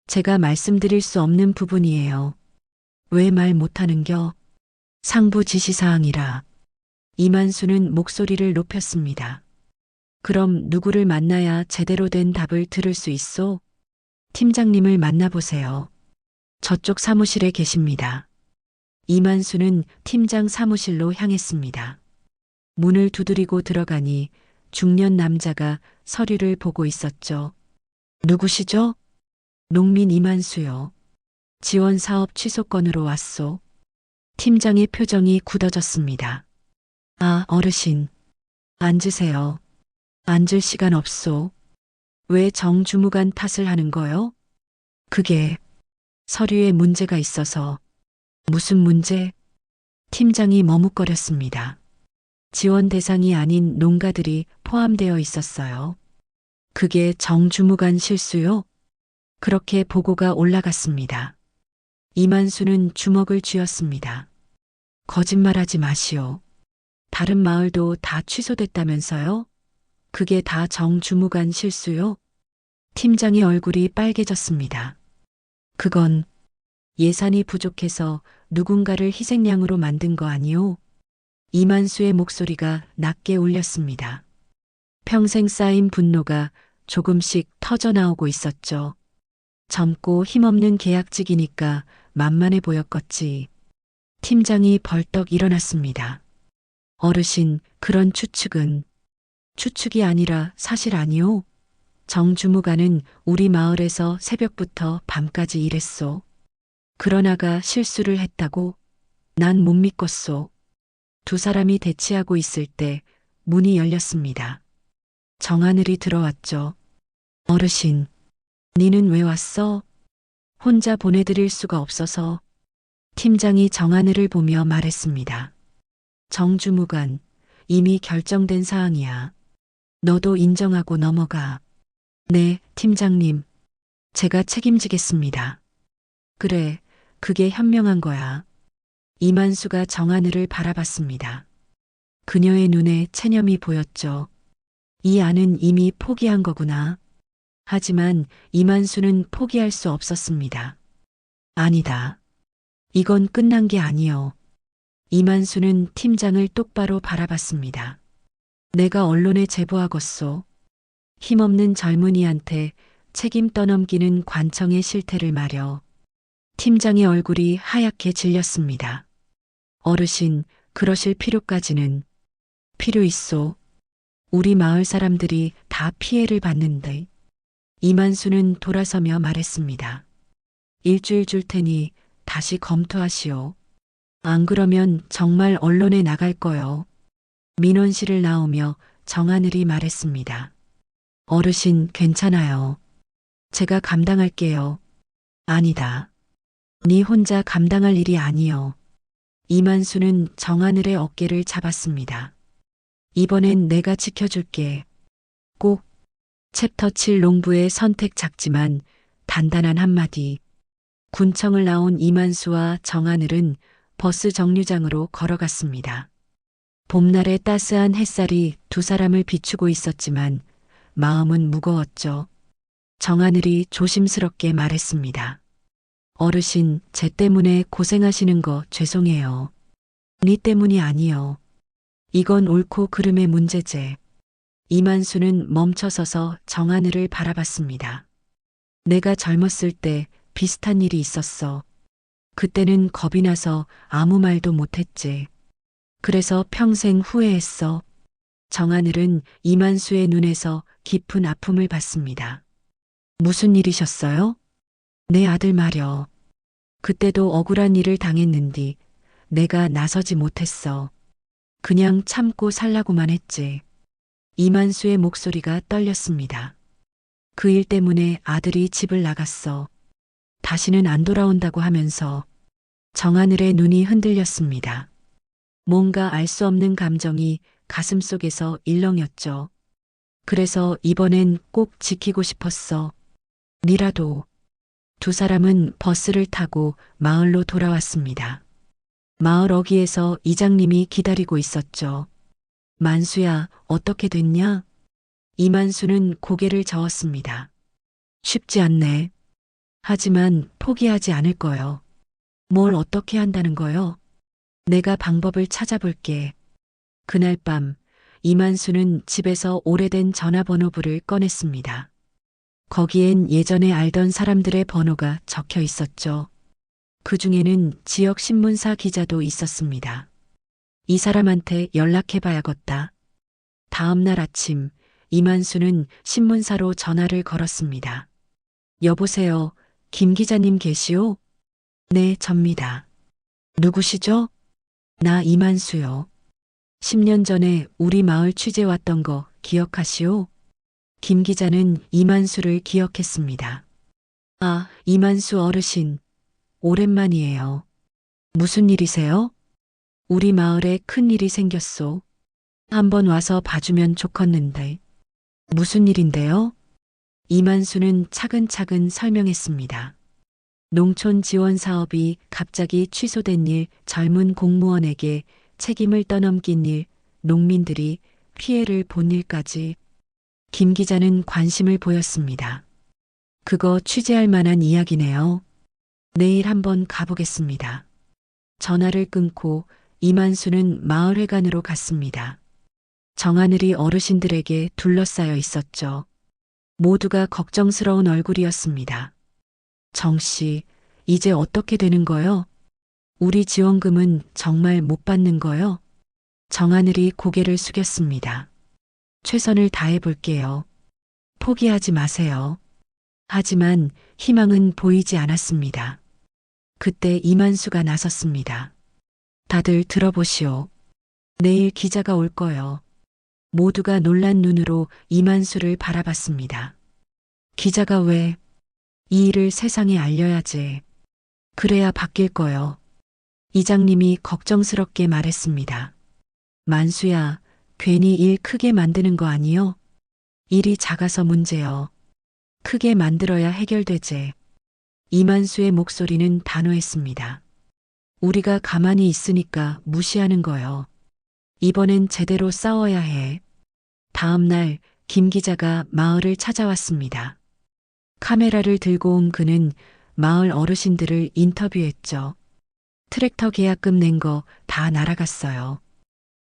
제가 말씀드릴 수 없는 부분이에요. 왜 말 못하는겨? 상부 지시사항이라. 이만수는 목소리를 높였습니다. 그럼 누구를 만나야 제대로 된 답을 들을 수 있소? 팀장님을 만나보세요. 저쪽 사무실에 계십니다. 이만수는 팀장 사무실로 향했습니다. 문을 두드리고 들어가니 중년 남자가 서류를 보고 있었죠. 누구시죠? 농민 이만수요. 지원 사업 취소 건으로 왔소. 팀장의 표정이 굳어졌습니다. 아, 어르신. 앉으세요. 앉을 시간 없소. 왜 정주무관 탓을 하는 거요? 그게 서류에 문제가 있어서. 무슨 문제? 팀장이 머뭇거렸습니다. 지원 대상이 아닌 농가들이 포함되어 있었어요. 그게 정주무관 실수요? 그렇게 보고가 올라갔습니다. 이만수는 주먹을 쥐었습니다. 거짓말하지 마시오. 다른 마을도 다 취소됐다면서요? 그게 다 정주무관 실수요? 팀장의 얼굴이 빨개졌습니다. 그건 예산이 부족해서 누군가를 희생양으로 만든 거 아니오? 이만수의 목소리가 낮게 울렸습니다. 평생 쌓인 분노가 조금씩 터져나오고 있었죠. 젊고 힘없는 계약직이니까 만만해 보였겠지. 팀장이 벌떡 일어났습니다. 어르신, 그런 추측이 아니라 사실 아니오? 정주무관은 우리 마을에서 새벽부터 밤까지 일했소. 그러나가 실수를 했다고? 난 못 믿겠소. 두 사람이 대치하고 있을 때 문이 열렸습니다. 정하늘이 들어왔죠. 어르신, 니는 왜 왔어? 혼자 보내드릴 수가 없어서. 팀장이 정하늘을 보며 말했습니다. 정주무관, 이미 결정된 사항이야. 너도 인정하고 넘어가. 네, 팀장님. 제가 책임지겠습니다. 그래, 그게 현명한 거야. 이만수가 정하늘을 바라봤습니다. 그녀의 눈에 체념이 보였죠. 이 아는 이미 포기한 거구나. 하지만 이만수는 포기할 수 없었습니다. 아니다. 이건 끝난 게 아니요. 이만수는 팀장을 똑바로 바라봤습니다. 내가 언론에 제보하겠소. 힘없는 젊은이한테 책임 떠넘기는 관청의 실태를 말여. 팀장의 얼굴이 하얗게 질렸습니다. 어르신, 그러실 필요까지는. 필요 있소. 우리 마을 사람들이 다 피해를 받는데. 이만수는 돌아서며 말했습니다. 일주일 줄 테니 다시 검토하시오. 안 그러면 정말 언론에 나갈 거요. 민원실을 나오며 정하늘이 말했습니다. 어르신 괜찮아요. 제가 감당할게요. 아니다. 네 혼자 감당할 일이 아니요. 이만수는 정하늘의 어깨를 잡았습니다. 이번엔 내가 지켜줄게. 꼭. 챕터 7 농부의 선택 작지만 단단한 한마디. 군청을 나온 이만수와 정하늘은 버스 정류장으로 걸어갔습니다. 봄날의 따스한 햇살이 두 사람을 비추고 있었지만 마음은 무거웠죠. 정하늘이 조심스럽게 말했습니다. 어르신, 제 때문에 고생하시는 거 죄송해요. 네 때문이 아니요. 이건 옳고 그름의 문제제. 이만수는 멈춰서서 정하늘을 바라봤습니다. 내가 젊었을 때 비슷한 일이 있었어. 그때는 겁이 나서 아무 말도 못했지. 그래서 평생 후회했어. 정하늘은 이만수의 눈에서 깊은 아픔을 봤습니다. 무슨 일이셨어요? 내 아들 말여. 그때도 억울한 일을 당했는디 내가 나서지 못했어. 그냥 참고 살라고만 했지. 이만수의 목소리가 떨렸습니다. 그 일 때문에 아들이 집을 나갔어. 다시는 안 돌아온다고 하면서. 정하늘의 눈이 흔들렸습니다. 뭔가 알 수 없는 감정이 가슴속에서 일렁였죠. 그래서 이번엔 꼭 지키고 싶었어. 니라도. 두 사람은 버스를 타고 마을로 돌아왔습니다. 마을 어귀에서 이장님이 기다리고 있었죠. 만수야, 어떻게 됐냐? 이만수는 고개를 저었습니다. 쉽지 않네. 하지만 포기하지 않을 거요. 뭘 어떻게 한다는 거요? 내가 방법을 찾아볼게. 그날 밤 이만수는 집에서 오래된 전화번호부를 꺼냈습니다. 거기엔 예전에 알던 사람들의 번호가 적혀 있었죠. 그 중에는 지역 신문사 기자도 있었습니다. 이 사람한테 연락해봐야겠다. 다음 날 아침 이만수는 신문사로 전화를 걸었습니다. 여보세요, 김 기자님 계시오? 네, 접니다. 누구시죠? 나 이만수요. 10년 전에 우리 마을 취재 왔던 거 기억하시오? 김 기자는 이만수를 기억했습니다. 아, 이만수 어르신. 오랜만이에요. 무슨 일이세요? 우리 마을에 큰 일이 생겼소. 한번 와서 봐주면 좋겠는데. 무슨 일인데요? 이만수는 차근차근 설명했습니다. 농촌 지원 사업이 갑자기 취소된 일, 젊은 공무원에게 책임을 떠넘긴 일, 농민들이 피해를 본 일까지. 김 기자는 관심을 보였습니다. 그거 취재할 만한 이야기네요. 내일 한번 가보겠습니다. 전화를 끊고 이만수는 마을회관으로 갔습니다. 정하늘이 어르신들에게 둘러싸여 있었죠. 모두가 걱정스러운 얼굴이었습니다. 정씨, 이제 어떻게 되는 거요? 우리 지원금은 정말 못 받는 거요? 정하늘이 고개를 숙였습니다. 최선을 다해 볼게요. 포기하지 마세요. 하지만 희망은 보이지 않았습니다. 그때 이만수가 나섰습니다. 다들 들어보시오. 내일 기자가 올 거요. 모두가 놀란 눈으로 이만수를 바라봤습니다. 기자가 왜? 이 일을 세상에 알려야지. 그래야 바뀔 거요. 이장님이 걱정스럽게 말했습니다. 만수야, 괜히 일 크게 만드는 거 아니요? 일이 작아서 문제여. 크게 만들어야 해결되제. 이만수의 목소리는 단호했습니다. 우리가 가만히 있으니까 무시하는 거요. 이번엔 제대로 싸워야 해. 다음 날 김 기자가 마을을 찾아왔습니다. 카메라를 들고 온 그는 마을 어르신들을 인터뷰했죠. 트랙터 계약금 낸 거 다 날아갔어요.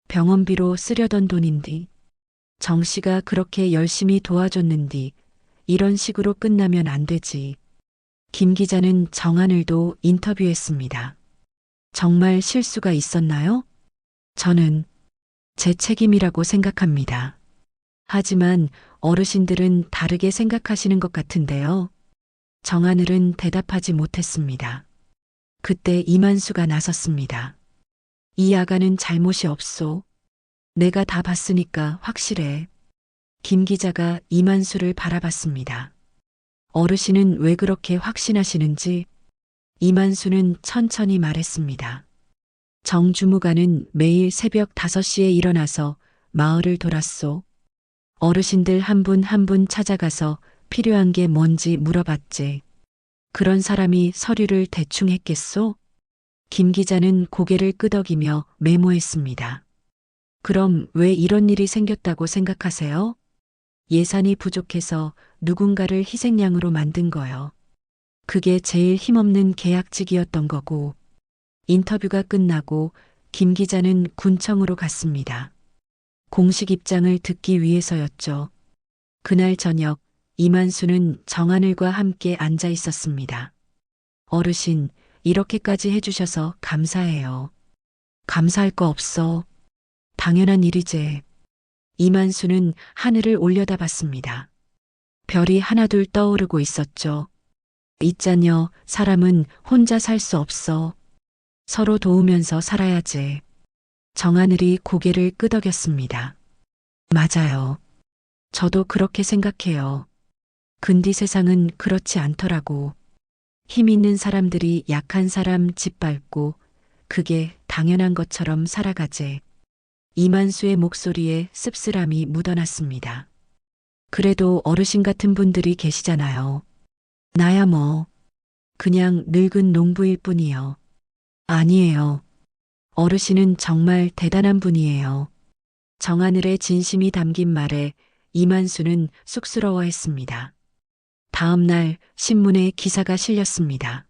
병원비로 쓰려던 돈인디. 정 씨가 그렇게 열심히 도와줬는디 이런 식으로 끝나면 안 되지. 김 기자는 정하늘도 인터뷰했습니다. 정말 실수가 있었나요? 저는 제 책임이라고 생각합니다. 하지만 어르신들은 다르게 생각하시는 것 같은데요. 정하늘은 대답하지 못했습니다. 그때 이만수가 나섰습니다. 이 아가는 잘못이 없소. 내가 다 봤으니까 확실해. 김 기자가 이만수를 바라봤습니다. 어르신은 왜 그렇게 확신하시는지 이만수는 천천히 말했습니다. 정 주무관은 매일 새벽 5시에 일어나서 마을을 돌았소. 어르신들 한 분 한 분 찾아가서 필요한 게 뭔지 물어봤지. 그런 사람이 서류를 대충 했겠소? 김 기자는 고개를 끄덕이며 메모했습니다. 그럼 왜 이런 일이 생겼다고 생각하세요? 예산이 부족해서 누군가를 희생양으로 만든 거요. 그게 제일 힘없는 계약직이었던 거고. 인터뷰가 끝나고 김 기자는 군청으로 갔습니다. 공식 입장을 듣기 위해서였죠. 그날 저녁 이만수는 정하늘과 함께 앉아 있었습니다. 어르신, 이렇게까지 해주셔서 감사해요. 감사할 거 없어. 당연한 일이제. 이만수는 하늘을 올려다봤습니다. 별이 하나둘 떠오르고 있었죠. 있잖여, 사람은 혼자 살 수 없어. 서로 도우면서 살아야지. 정하늘이 고개를 끄덕였습니다. 맞아요. 저도 그렇게 생각해요. 근디 세상은 그렇지 않더라고. 힘 있는 사람들이 약한 사람 짓밟고 그게 당연한 것처럼 살아가제. 이만수의 목소리에 씁쓸함이 묻어났습니다. 그래도 어르신 같은 분들이 계시잖아요. 나야 뭐 그냥 늙은 농부일 뿐이요. 아니에요. 어르신은 정말 대단한 분이에요. 정하늘의 진심이 담긴 말에 이만수는 쑥스러워했습니다. 다음 날 신문에 기사가 실렸습니다.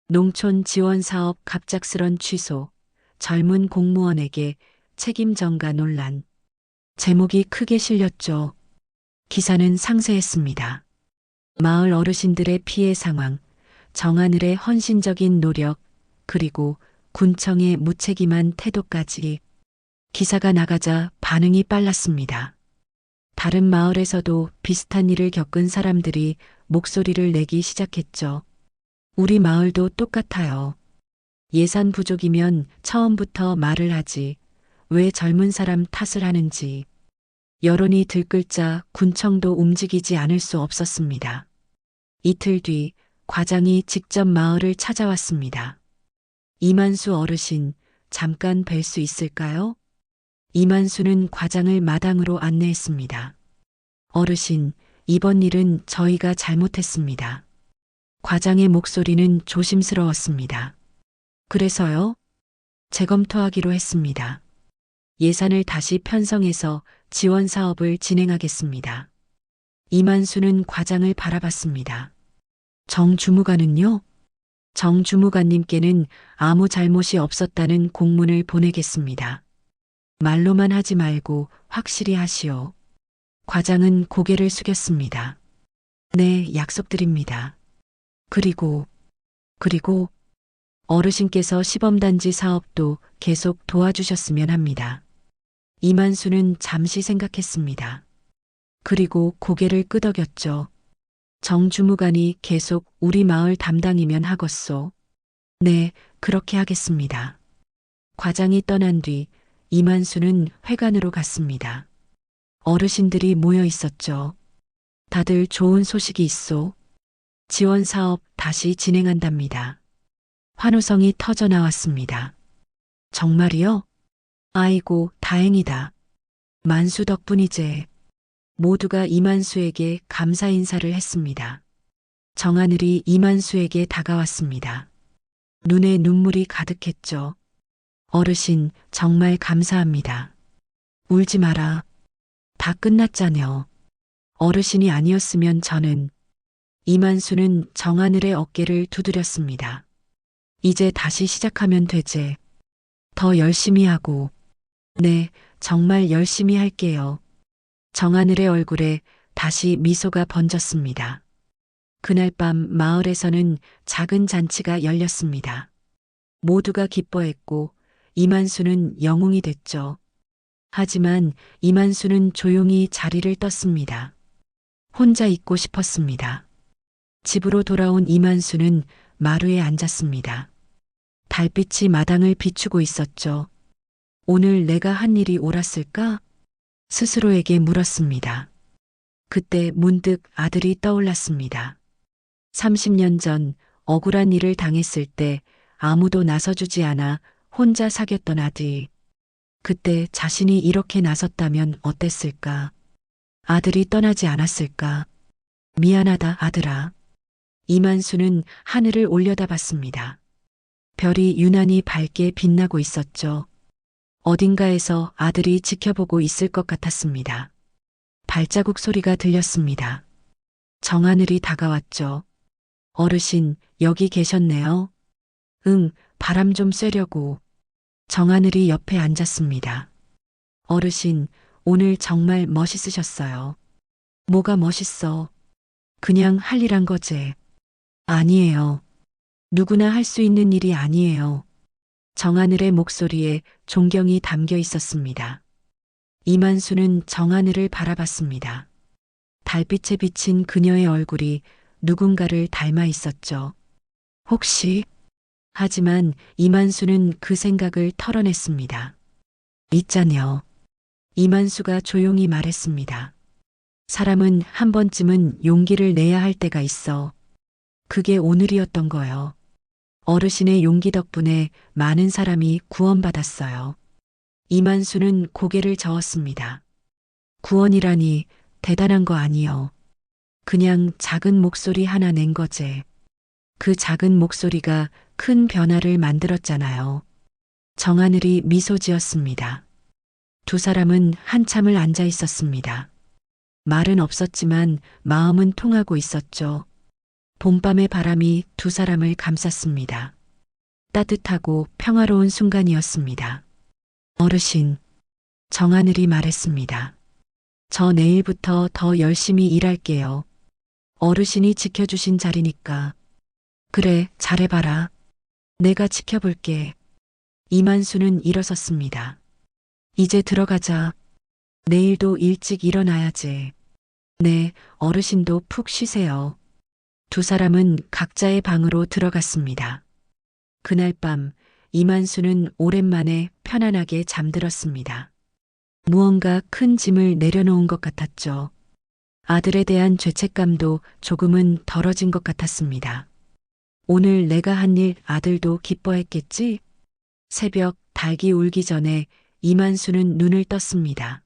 농촌 지원 사업 갑작스런 취소, 젊은 공무원에게 책임 전가 논란. 제목이 크게 실렸죠. 기사는 상세했습니다. 마을 어르신들의 피해 상황, 정하늘의 헌신적인 노력, 그리고 군청의 무책임한 태도까지. 기사가 나가자 반응이 빨랐습니다. 다른 마을에서도 비슷한 일을 겪은 사람들이 목소리를 내기 시작했죠. 우리 마을도 똑같아요. 예산 부족이면 처음부터 말을 하지. 왜 젊은 사람 탓을 하는지. 여론이 들끓자 군청도 움직이지 않을 수 없었습니다. 이틀 뒤 과장이 직접 마을을 찾아왔습니다. 이만수 어르신, 잠깐 뵐 수 있을까요? 이만수는 과장을 마당으로 안내했습니다. 어르신, 이번 일은 저희가 잘못했습니다. 과장의 목소리는 조심스러웠습니다. 그래서요? 재검토하기로 했습니다. 예산을 다시 편성해서 지원 사업을 진행하겠습니다. 이만수는 과장을 바라봤습니다. 정 주무관은요? 정 주무관님께는 아무 잘못이 없었다는 공문을 보내겠습니다. 말로만 하지 말고 확실히 하시오. 과장은 고개를 숙였습니다. 네, 약속드립니다. 그리고 어르신께서 시범단지 사업도 계속 도와주셨으면 합니다. 이만수는 잠시 생각했습니다. 그리고 고개를 끄덕였죠. 정 주무관이 계속 우리 마을 담당이면 하겠소. 네, 그렇게 하겠습니다. 과장이 떠난 뒤 이만수는 회관으로 갔습니다. 어르신들이 모여 있었죠. 다들 좋은 소식이 있소. 지원 사업 다시 진행한답니다. 환호성이 터져 나왔습니다. 정말이요? 아이고, 다행이다. 만수 덕분이제. 모두가 이만수에게 감사 인사를 했습니다. 정하늘이 이만수에게 다가왔습니다. 눈에 눈물이 가득했죠. 어르신, 정말 감사합니다. 울지 마라. 다 끝났잖여. 어르신이 아니었으면 저는. 이만수는 정하늘의 어깨를 두드렸습니다. 이제 다시 시작하면 되지. 더 열심히 하고. 네, 정말 열심히 할게요. 정하늘의 얼굴에 다시 미소가 번졌습니다. 그날 밤 마을에서는 작은 잔치가 열렸습니다. 모두가 기뻐했고 이만수는 영웅이 됐죠. 하지만 이만수는 조용히 자리를 떴습니다. 혼자 있고 싶었습니다. 집으로 돌아온 이만수는 마루에 앉았습니다. 달빛이 마당을 비추고 있었죠. 오늘 내가 한 일이 옳았을까? 스스로에게 물었습니다. 그때 문득 아들이 떠올랐습니다. 30년 전 억울한 일을 당했을 때 아무도 나서주지 않아 혼자 사귀었던 아들. 그때 자신이 이렇게 나섰다면 어땠을까? 아들이 떠나지 않았을까? 미안하다, 아들아. 이만수는 하늘을 올려다봤습니다. 별이 유난히 밝게 빛나고 있었죠. 어딘가에서 아들이 지켜보고 있을 것 같았습니다. 발자국 소리가 들렸습니다. 정하늘이 다가왔죠. 어르신, 여기 계셨네요. 응, 바람 좀 쐬려고. 정하늘이 옆에 앉았습니다. 어르신, 오늘 정말 멋있으셨어요. 뭐가 멋있어? 그냥 할 일 한 거지. 아니에요. 누구나 할 수 있는 일이 아니에요. 정하늘의 목소리에 존경이 담겨 있었습니다. 이만수는 정하늘을 바라봤습니다. 달빛에 비친 그녀의 얼굴이 누군가를 닮아 있었죠. 혹시? 하지만 이만수는 그 생각을 털어냈습니다. 있잖여. 이만수가 조용히 말했습니다. 사람은 한 번쯤은 용기를 내야 할 때가 있어. 그게 오늘이었던 거요. 어르신의 용기 덕분에 많은 사람이 구원받았어요. 이만수는 고개를 저었습니다. 구원이라니 대단한 거 아니요. 그냥 작은 목소리 하나 낸 거제. 그 작은 목소리가 큰 변화를 만들었잖아요. 정하늘이 미소 지었습니다. 두 사람은 한참을 앉아 있었습니다. 말은 없었지만 마음은 통하고 있었죠. 봄밤의 바람이 두 사람을 감쌌습니다. 따뜻하고 평화로운 순간이었습니다. 어르신, 정하늘이 말했습니다. 저 내일부터 더 열심히 일할게요. 어르신이 지켜주신 자리니까. 그래, 잘해봐라. 내가 지켜볼게. 이만수는 일어섰습니다. 이제 들어가자. 내일도 일찍 일어나야지. 네, 어르신도 푹 쉬세요. 두 사람은 각자의 방으로 들어갔습니다. 그날 밤 이만수는 오랜만에 편안하게 잠들었습니다. 무언가 큰 짐을 내려놓은 것 같았죠. 아들에 대한 죄책감도 조금은 덜어진 것 같았습니다. 오늘 내가 한 일 아들도 기뻐했겠지? 새벽 닭이 울기 전에 이만수는 눈을 떴습니다.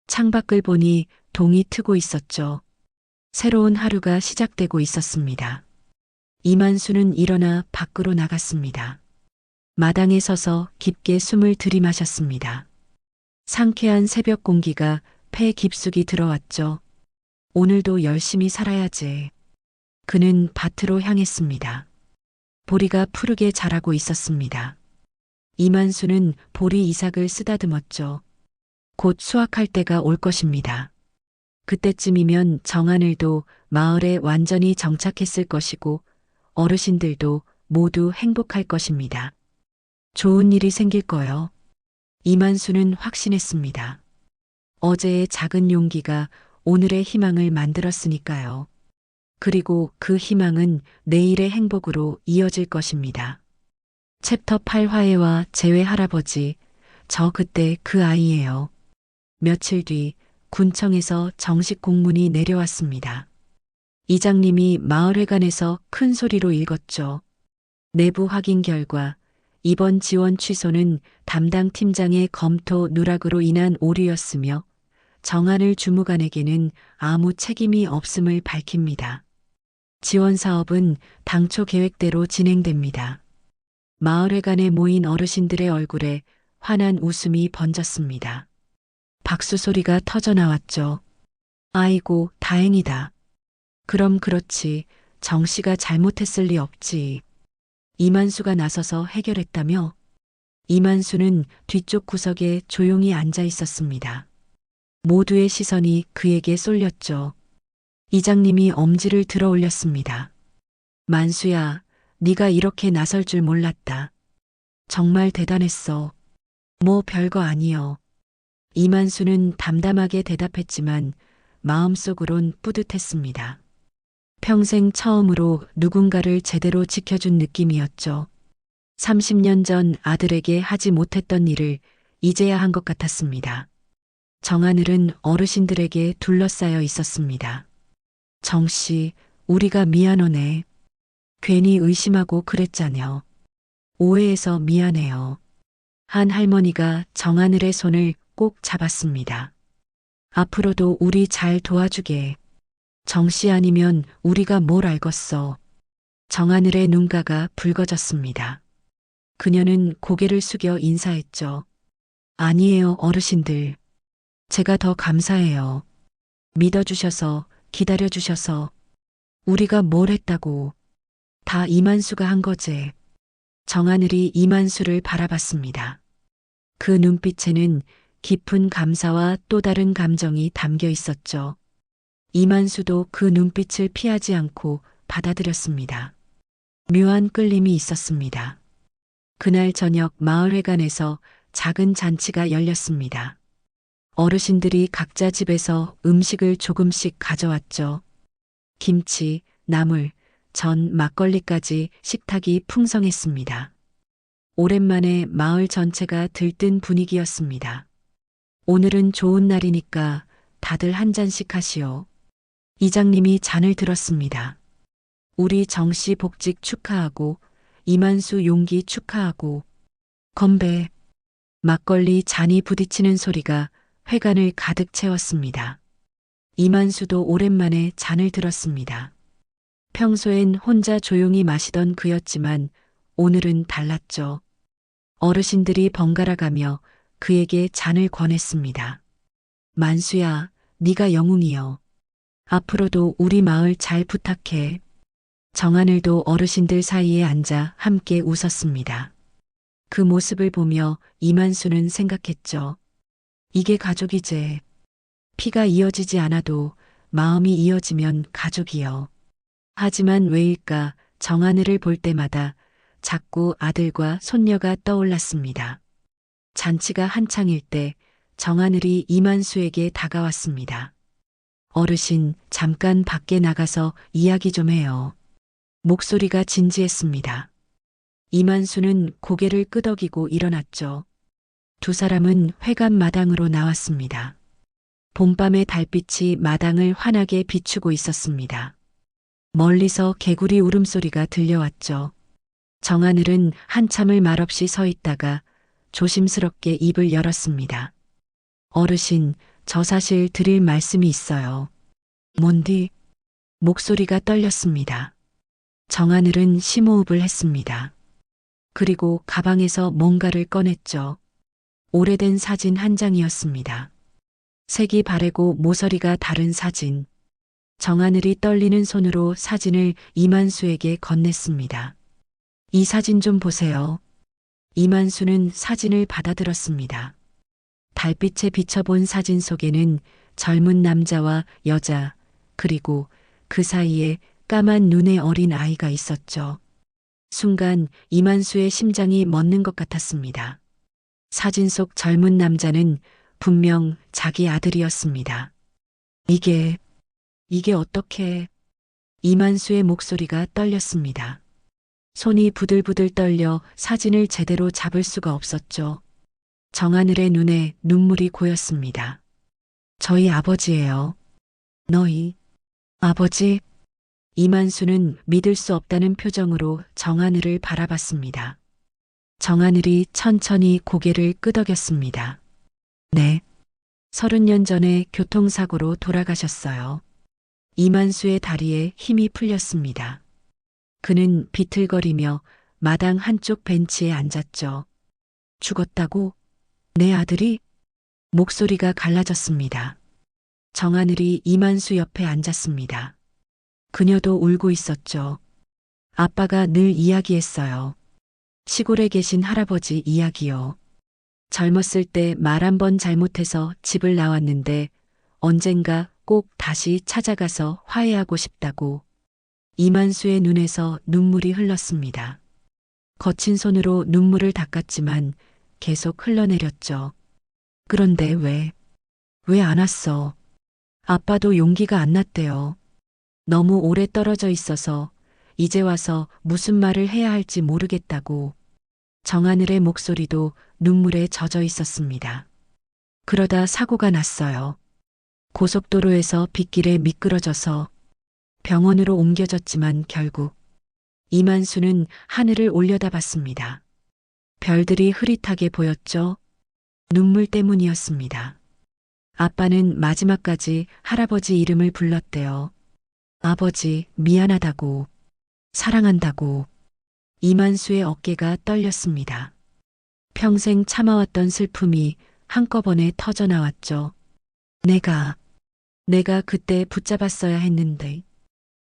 창밖을 보니 동이 트고 있었죠. 새로운 하루가 시작되고 있었습니다. 이만수는 일어나 밖으로 나갔습니다. 마당에 서서 깊게 숨을 들이마셨습니다. 상쾌한 새벽 공기가 폐 깊숙이 들어왔죠. 오늘도 열심히 살아야지. 그는 밭으로 향했습니다. 보리가 푸르게 자라고 있었습니다. 이만수는 보리 이삭을 쓰다듬었죠. 곧 수확할 때가 올 것입니다. 그때쯤이면 정하늘도 마을에 완전히 정착했을 것이고 어르신들도 모두 행복할 것입니다. 좋은 일이 생길 거요. 이만수는 확신했습니다. 어제의 작은 용기가 오늘의 희망을 만들었으니까요. 그리고 그 희망은 내일의 행복으로 이어질 것입니다. 챕터 8 화해와 재회 할아버지, 저 그때 그 아이예요. 며칠 뒤 군청에서 정식 공문이 내려왔습니다. 이장님이 마을회관에서 큰 소리로 읽었죠. 내부 확인 결과 이번 지원 취소는 담당 팀장의 검토 누락으로 인한 오류였으며 정하늘 주무관에게는 아무 책임이 없음을 밝힙니다. 지원 사업은 당초 계획대로 진행됩니다. 마을회관에 모인 어르신들의 얼굴에 환한 웃음이 번졌습니다. 박수 소리가 터져 나왔죠. 아이고, 다행이다. 그럼 그렇지. 정 씨가 잘못했을 리 없지. 이만수가 나서서 해결했다며? 이만수는 뒤쪽 구석에 조용히 앉아 있었습니다. 모두의 시선이 그에게 쏠렸죠. 이장님이 엄지를 들어 올렸습니다. 만수야, 네가 이렇게 나설 줄 몰랐다. 정말 대단했어. 뭐 별거 아니여. 이만수는 담담하게 대답했지만 마음속으론 뿌듯했습니다. 평생 처음으로 누군가를 제대로 지켜준 느낌이었죠. 30년 전 아들에게 하지 못했던 일을 이제야 한 것 같았습니다. 정하늘은 어르신들에게 둘러싸여 있었습니다. 정씨, 우리가 미안하네. 괜히 의심하고 그랬잖여. 오해해서 미안해요. 한 할머니가 정하늘의 손을 꼭 잡았습니다. 앞으로도 우리 잘 도와주게. 정씨 아니면 우리가 뭘 알겠어. 정하늘의 눈가가 붉어졌습니다. 그녀는 고개를 숙여 인사했죠. 아니에요, 어르신들. 제가 더 감사해요. 믿어주셔서, 기다려주셔서. 우리가 뭘 했다고. 다 이만수가 한 거제. 정하늘이 이만수를 바라봤습니다. 그 눈빛에는 깊은 감사와 또 다른 감정이 담겨 있었죠. 이만수도 그 눈빛을 피하지 않고 받아들였습니다. 묘한 끌림이 있었습니다. 그날 저녁 마을회관에서 작은 잔치가 열렸습니다. 어르신들이 각자 집에서 음식을 조금씩 가져왔죠. 김치, 나물, 전, 막걸리까지 식탁이 풍성했습니다. 오랜만에 마을 전체가 들뜬 분위기였습니다. 오늘은 좋은 날이니까 다들 한 잔씩 하시오. 이장님이 잔을 들었습니다. 우리 정씨 복직 축하하고 이만수 용기 축하하고 건배. 막걸리 잔이 부딪히는 소리가 회관을 가득 채웠습니다. 이만수도 오랜만에 잔을 들었습니다. 평소엔 혼자 조용히 마시던 그였지만 오늘은 달랐죠. 어르신들이 번갈아 가며 그에게 잔을 권했습니다. 만수야, 네가 영웅이여. 앞으로도 우리 마을 잘 부탁해. 정하늘도 어르신들 사이에 앉아 함께 웃었습니다. 그 모습을 보며 이만수는 생각했죠. 이게 가족이제. 피가 이어지지 않아도 마음이 이어지면 가족이여. 하지만 왜일까 정하늘을 볼 때마다 자꾸 아들과 손녀가 떠올랐습니다. 잔치가 한창일 때 정하늘이 이만수에게 다가왔습니다. 어르신, 잠깐 밖에 나가서 이야기 좀 해요. 목소리가 진지했습니다. 이만수는 고개를 끄덕이고 일어났죠. 두 사람은 회관 마당으로 나왔습니다. 봄밤의 달빛이 마당을 환하게 비추고 있었습니다. 멀리서 개구리 울음소리가 들려왔죠. 정하늘은 한참을 말없이 서 있다가 조심스럽게 입을 열었습니다. 어르신, 저 사실 드릴 말씀이 있어요. 뭔디? 목소리가 떨렸습니다. 정하늘은 심호흡을 했습니다. 그리고 가방에서 뭔가를 꺼냈죠. 오래된 사진 한 장이었습니다. 색이 바래고 모서리가 다른 사진. 정하늘이 떨리는 손으로 사진을 이만수에게 건넸습니다. 이 사진 좀 보세요. 이만수는 사진을 받아들었습니다. 달빛에 비춰본 사진 속에는 젊은 남자와 여자, 그리고 그 사이에 까만 눈의 어린 아이가 있었죠. 순간 이만수의 심장이 멎는 것 같았습니다. 사진 속 젊은 남자는 분명 자기 아들이었습니다. 이게 어떻게... 이만수의 목소리가 떨렸습니다. 손이 부들부들 떨려 사진을 제대로 잡을 수가 없었죠. 정하늘의 눈에 눈물이 고였습니다. 저희 아버지예요. 너희 아버지? 이만수는 믿을 수 없다는 표정으로 정하늘을 바라봤습니다. 정하늘이 천천히 고개를 끄덕였습니다. 네. 30년 전에 교통사고로 돌아가셨어요. 이만수의 다리에 힘이 풀렸습니다. 그는 비틀거리며 마당 한쪽 벤치에 앉았죠. 죽었다고? 내 아들이? 목소리가 갈라졌습니다. 정하늘이 이만수 옆에 앉았습니다. 그녀도 울고 있었죠. 아빠가 늘 이야기했어요. 시골에 계신 할아버지 이야기요. 젊었을 때 말 한 번 잘못해서 집을 나왔는데 언젠가 꼭 다시 찾아가서 화해하고 싶다고. 이만수의 눈에서 눈물이 흘렀습니다. 거친 손으로 눈물을 닦았지만 계속 흘러내렸죠. 그런데 왜 안 왔어? 아빠도 용기가 안 났대요. 너무 오래 떨어져 있어서 이제 와서 무슨 말을 해야 할지 모르겠다고. 정하늘의 목소리도 눈물에 젖어 있었습니다. 그러다 사고가 났어요. 고속도로에서 빗길에 미끄러져서 병원으로 옮겨졌지만 결국 이만수는 하늘을 올려다봤습니다. 별들이 흐릿하게 보였죠. 눈물 때문이었습니다. 아빠는 마지막까지 할아버지 이름을 불렀대요. 아버지, 미안하다고, 사랑한다고. 이만수의 어깨가 떨렸습니다. 평생 참아왔던 슬픔이 한꺼번에 터져 나왔죠. 내가 그때 붙잡았어야 했는데.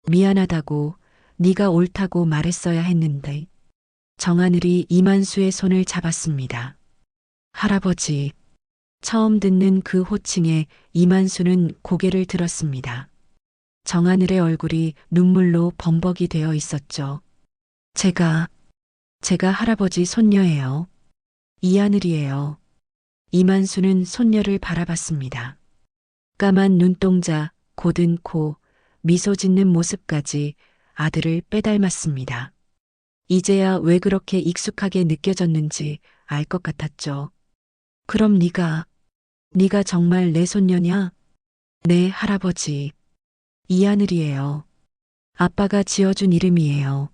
미안하다고, 네가 옳다고 말했어야 했는데. 정하늘이 이만수의 손을 잡았습니다. 할아버지. 처음 듣는 그 호칭에 이만수는 고개를 들었습니다. 정하늘의 얼굴이 눈물로 범벅이 되어 있었죠. 제가 할아버지 손녀예요. 이하늘이에요. 이만수는 손녀를 바라봤습니다. 까만 눈동자, 곧은 코, 미소 짓는 모습까지 아들을 빼닮았습니다. 이제야 왜 그렇게 익숙하게 느껴졌는지 알 것 같았죠. 그럼 네가 정말 내 손녀냐? 네, 할아버지. 이하늘이에요. 아빠가 지어준 이름이에요.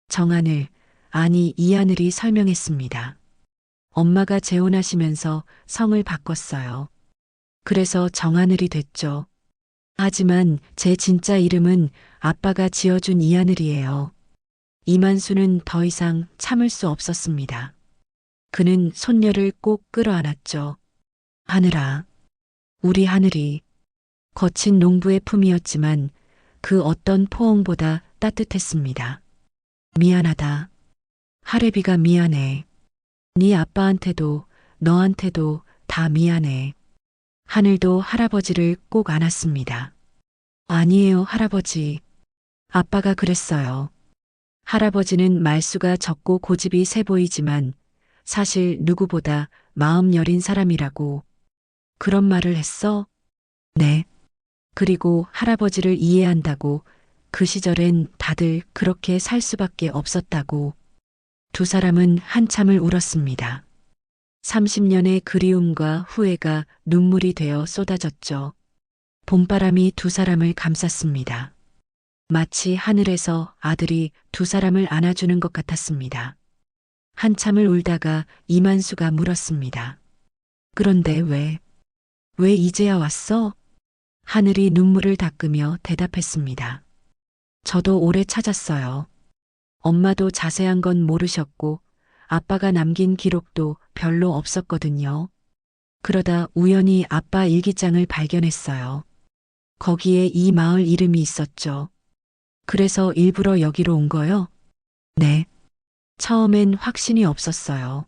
정하늘, 아니 이하늘이 설명했습니다. 엄마가 재혼하시면서 성을 바꿨어요. 그래서 정하늘이 됐죠. 하지만 제 진짜 이름은 아빠가 지어준 이하늘이에요. 이만수는 더 이상 참을 수 없었습니다. 그는 손녀를 꼭 끌어안았죠. 하늘아, 우리 하늘이. 거친 농부의 품이었지만 그 어떤 포옹보다 따뜻했습니다. 미안하다. 하래비가 미안해. 네 아빠한테도 너한테도 다 미안해. 하늘도 할아버지를 꼭 안았습니다. 아니에요, 할아버지. 아빠가 그랬어요. 할아버지는 말수가 적고 고집이 세 보이지만 사실 누구보다 마음 여린 사람이라고. 그런 말을 했어? 네. 그리고 할아버지를 이해한다고 그 시절엔 다들 그렇게 살 수밖에 없었다고. 두 사람은 한참을 울었습니다. 30년의 그리움과 후회가 눈물이 되어 쏟아졌죠. 봄바람이 두 사람을 감쌌습니다. 마치 하늘에서 아들이 두 사람을 안아주는 것 같았습니다. 한참을 울다가 이만수가 물었습니다. 그런데 왜 이제야 왔어? 하늘이 눈물을 닦으며 대답했습니다. 저도 오래 찾았어요. 엄마도 자세한 건 모르셨고 아빠가 남긴 기록도 별로 없었거든요. 그러다 우연히 아빠 일기장을 발견했어요. 거기에 이 마을 이름이 있었죠. 그래서 일부러 여기로 온 거요? 네. 처음엔 확신이 없었어요.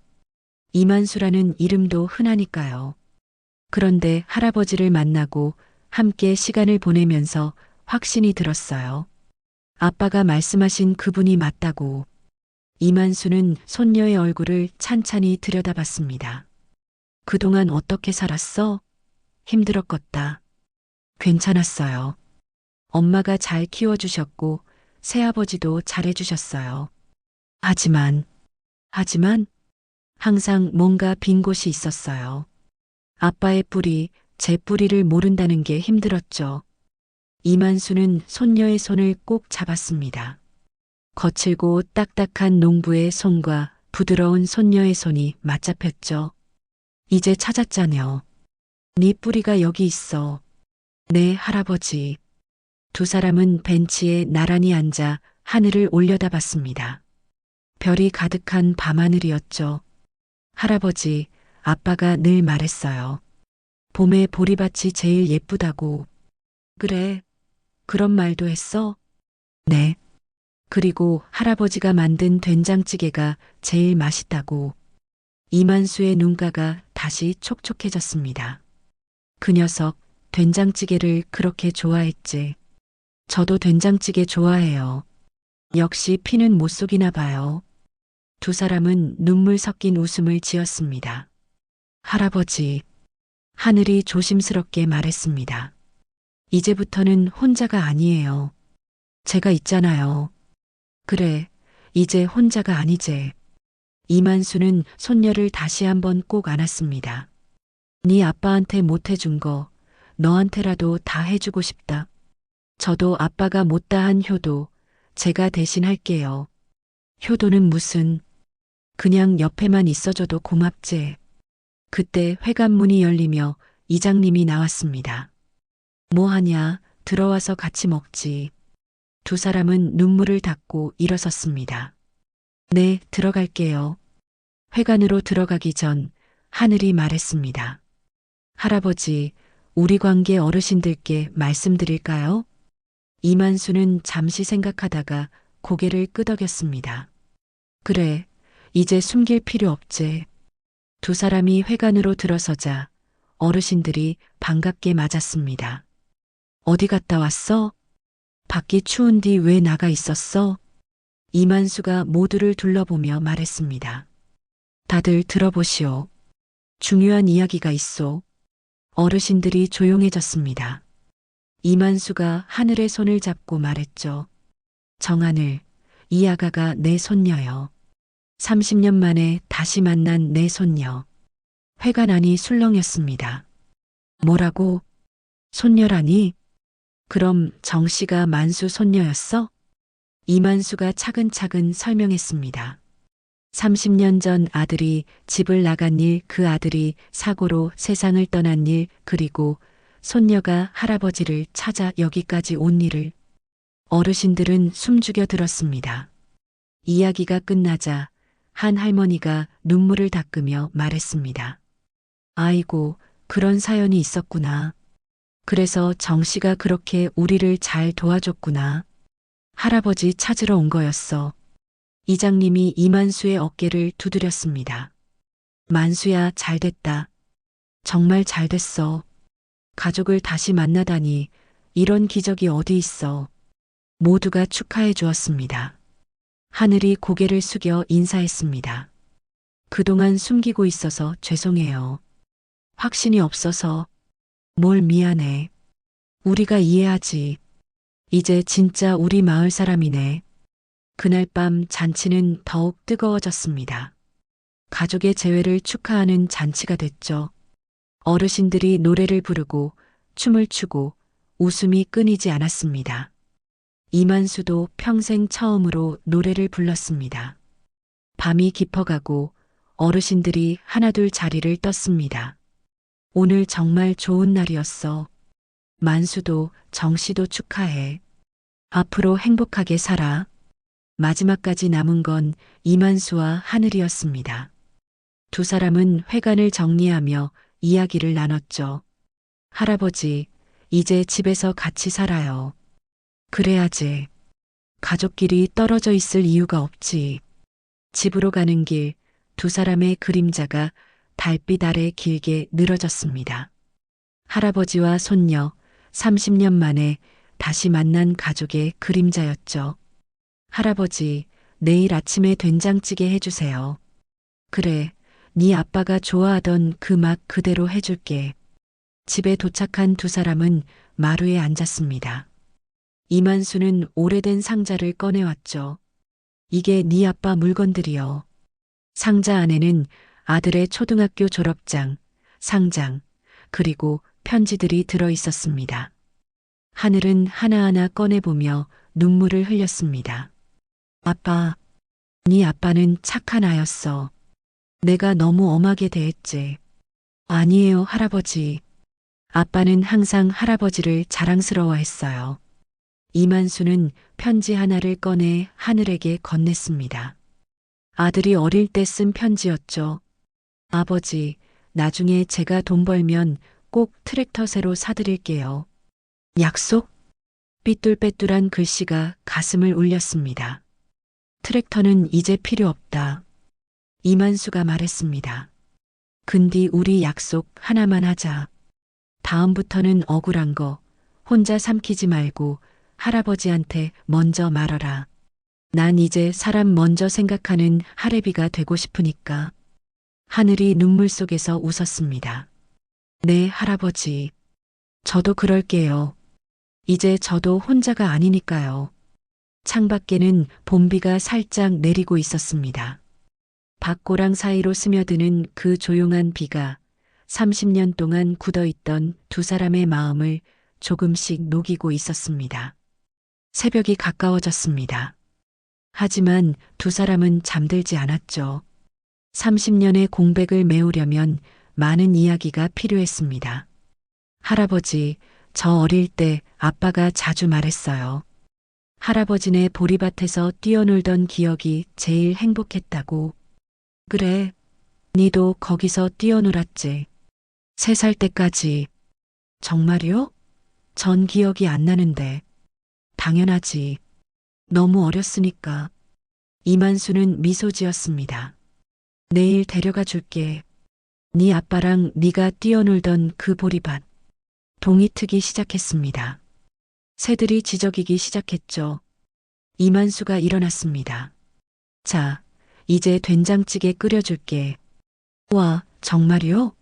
이만수라는 이름도 흔하니까요. 그런데 할아버지를 만나고 함께 시간을 보내면서 확신이 들었어요. 아빠가 말씀하신 그분이 맞다고. 이만수는 손녀의 얼굴을 찬찬히 들여다봤습니다. 그동안 어떻게 살았어? 힘들었겠다. 괜찮았어요. 엄마가 잘 키워주셨고 새아버지도 잘해주셨어요. 하지만 항상 뭔가 빈 곳이 있었어요. 아빠의 뿌리, 제 뿌리를 모른다는 게 힘들었죠. 이만수는 손녀의 손을 꼭 잡았습니다. 거칠고 딱딱한 농부의 손과 부드러운 손녀의 손이 맞잡혔죠. 이제 찾았잖여. 네 뿌리가 여기 있어. 네, 할아버지. 두 사람은 벤치에 나란히 앉아 하늘을 올려다봤습니다. 별이 가득한 밤하늘이었죠. 할아버지, 아빠가 늘 말했어요. 봄에 보리밭이 제일 예쁘다고. 그래, 그런 말도 했어? 네. 그리고 할아버지가 만든 된장찌개가 제일 맛있다고. 이만수의 눈가가 다시 촉촉해졌습니다. 그 녀석 된장찌개를 그렇게 좋아했지. 저도 된장찌개 좋아해요. 역시 피는 못 속이나 봐요. 두 사람은 눈물 섞인 웃음을 지었습니다. 할아버지, 하늘이 조심스럽게 말했습니다. 이제부터는 혼자가 아니에요. 제가 있잖아요. 그래, 이제 혼자가 아니제. 이만수는 손녀를 다시 한번 꼭 안았습니다. 네 아빠한테 못 해준 거 너한테라도 다 해주고 싶다. 저도 아빠가 못다 한 효도 제가 대신 할게요. 효도는 무슨, 그냥 옆에만 있어줘도 고맙지. 그때 회관문이 열리며 이장님이 나왔습니다. 뭐 하냐, 들어와서 같이 먹지. 두 사람은 눈물을 닦고 일어섰습니다. 네, 들어갈게요. 회관으로 들어가기 전 하늘이 말했습니다. 할아버지, 우리 관계 어르신들께 말씀드릴까요? 이만수는 잠시 생각하다가 고개를 끄덕였습니다. 그래, 이제 숨길 필요 없지. 두 사람이 회관으로 들어서자 어르신들이 반갑게 맞았습니다. 어디 갔다 왔어? 밖이 추운디 왜 나가 있었어? 이만수가 모두를 둘러보며 말했습니다. 다들 들어보시오. 중요한 이야기가 있소. 어르신들이 조용해졌습니다. 이만수가 하늘의 손을 잡고 말했죠. 정하늘, 이 아가가 내 손녀요. 30년 만에 다시 만난 내 손녀. 회관 안이 술렁였습니다. 뭐라고? 손녀라니? 그럼 정 씨가 만수 손녀였어? 이만수가 차근차근 설명했습니다. 30년 전 아들이 집을 나간 일, 그 아들이 사고로 세상을 떠난 일, 그리고 손녀가 할아버지를 찾아 여기까지 온 일을. 어르신들은 숨죽여 들었습니다. 이야기가 끝나자 한 할머니가 눈물을 닦으며 말했습니다. 아이고, 그런 사연이 있었구나. 그래서 정 씨가 그렇게 우리를 잘 도와줬구나. 할아버지 찾으러 온 거였어. 이장님이 이만수의 어깨를 두드렸습니다. 만수야, 잘 됐다. 정말 잘 됐어. 가족을 다시 만나다니 이런 기적이 어디 있어. 모두가 축하해 주었습니다. 하늘이 고개를 숙여 인사했습니다. 그동안 숨기고 있어서 죄송해요. 확신이 없어서. 뭘 미안해. 우리가 이해하지. 이제 진짜 우리 마을 사람이네. 그날 밤 잔치는 더욱 뜨거워졌습니다. 가족의 재회를 축하하는 잔치가 됐죠. 어르신들이 노래를 부르고 춤을 추고 웃음이 끊이지 않았습니다. 이만수도 평생 처음으로 노래를 불렀습니다. 밤이 깊어가고 어르신들이 하나둘 자리를 떴습니다. 오늘 정말 좋은 날이었어. 만수도 정씨도 축하해. 앞으로 행복하게 살아. 마지막까지 남은 건 이만수와 하늘이었습니다. 두 사람은 회관을 정리하며 이야기를 나눴죠. 할아버지, 이제 집에서 같이 살아요. 그래야지. 가족끼리 떨어져 있을 이유가 없지. 집으로 가는 길, 두 사람의 그림자가 달빛 아래 길게 늘어졌습니다. 할아버지와 손녀, 30년 만에 다시 만난 가족의 그림자였죠. 할아버지, 내일 아침에 된장찌개 해주세요. 그래, 네 아빠가 좋아하던 그 맛 그대로 해줄게. 집에 도착한 두 사람은 마루에 앉았습니다. 이만수는 오래된 상자를 꺼내왔죠. 이게 네 아빠 물건들이요. 상자 안에는 아들의 초등학교 졸업장, 상장, 그리고 편지들이 들어 있었습니다. 하늘은 하나하나 꺼내보며 눈물을 흘렸습니다. 아빠, 네 아빠는 착한 아였어. 내가 너무 엄하게 대했지. 아니에요, 할아버지. 아빠는 항상 할아버지를 자랑스러워했어요. 이만수는 편지 하나를 꺼내 하늘에게 건넸습니다. 아들이 어릴 때 쓴 편지였죠. 아버지, 나중에 제가 돈 벌면 꼭 트랙터 새로 사드릴게요. 약속? 삐뚤빼뚤한 글씨가 가슴을 울렸습니다. 트랙터는 이제 필요 없다. 이만수가 말했습니다. 근디 우리 약속 하나만 하자. 다음부터는 억울한 거 혼자 삼키지 말고 할아버지한테 먼저 말하라. 난 이제 사람 먼저 생각하는 할애비가 되고 싶으니까. 하늘이 눈물 속에서 웃었습니다. 네, 할아버지. 저도 그럴게요. 이제 저도 혼자가 아니니까요. 창밖에는 봄비가 살짝 내리고 있었습니다. 밭고랑 사이로 스며드는 그 조용한 비가 30년 동안 굳어있던 두 사람의 마음을 조금씩 녹이고 있었습니다. 새벽이 가까워졌습니다. 하지만 두 사람은 잠들지 않았죠. 30년의 공백을 메우려면 많은 이야기가 필요했습니다. 할아버지, 저 어릴 때 아빠가 자주 말했어요. 할아버지네 보리밭에서 뛰어놀던 기억이 제일 행복했다고. 그래, 니도 거기서 뛰어놀았지. 3살 때까지. 정말요? 전 기억이 안 나는데. 당연하지. 너무 어렸으니까. 이만수는 미소 지었습니다. 내일 데려가 줄게. 네 아빠랑 네가 뛰어놀던 그 보리밭. 동이 트기 시작했습니다. 새들이 지저귀기 시작했죠. 이만수가 일어났습니다. 자, 이제 된장찌개 끓여줄게. 와, 정말요?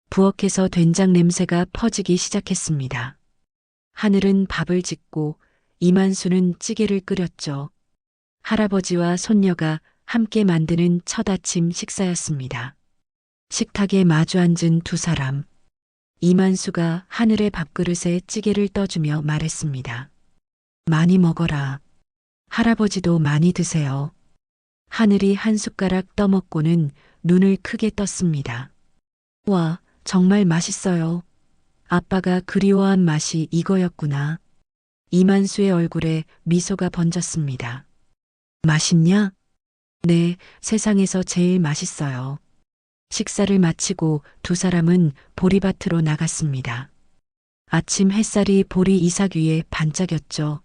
부엌에서 된장 냄새가 퍼지기 시작했습니다. 하늘은 밥을 짓고 이만수는 찌개를 끓였죠. 할아버지와 손녀가 함께 만드는 첫 아침 식사였습니다. 식탁에 마주 앉은 두 사람. 이만수가 하늘의 밥그릇에 찌개를 떠주며 말했습니다. 많이 먹어라. 할아버지도 많이 드세요. 하늘이 한 숟가락 떠먹고는 눈을 크게 떴습니다. 와, 정말 맛있어요. 아빠가 그리워한 맛이 이거였구나. 이만수의 얼굴에 미소가 번졌습니다. 맛있냐? 네, 세상에서 제일 맛있어요. 식사를 마치고 두 사람은 보리밭으로 나갔습니다. 아침 햇살이 보리 이삭 위에 반짝였죠.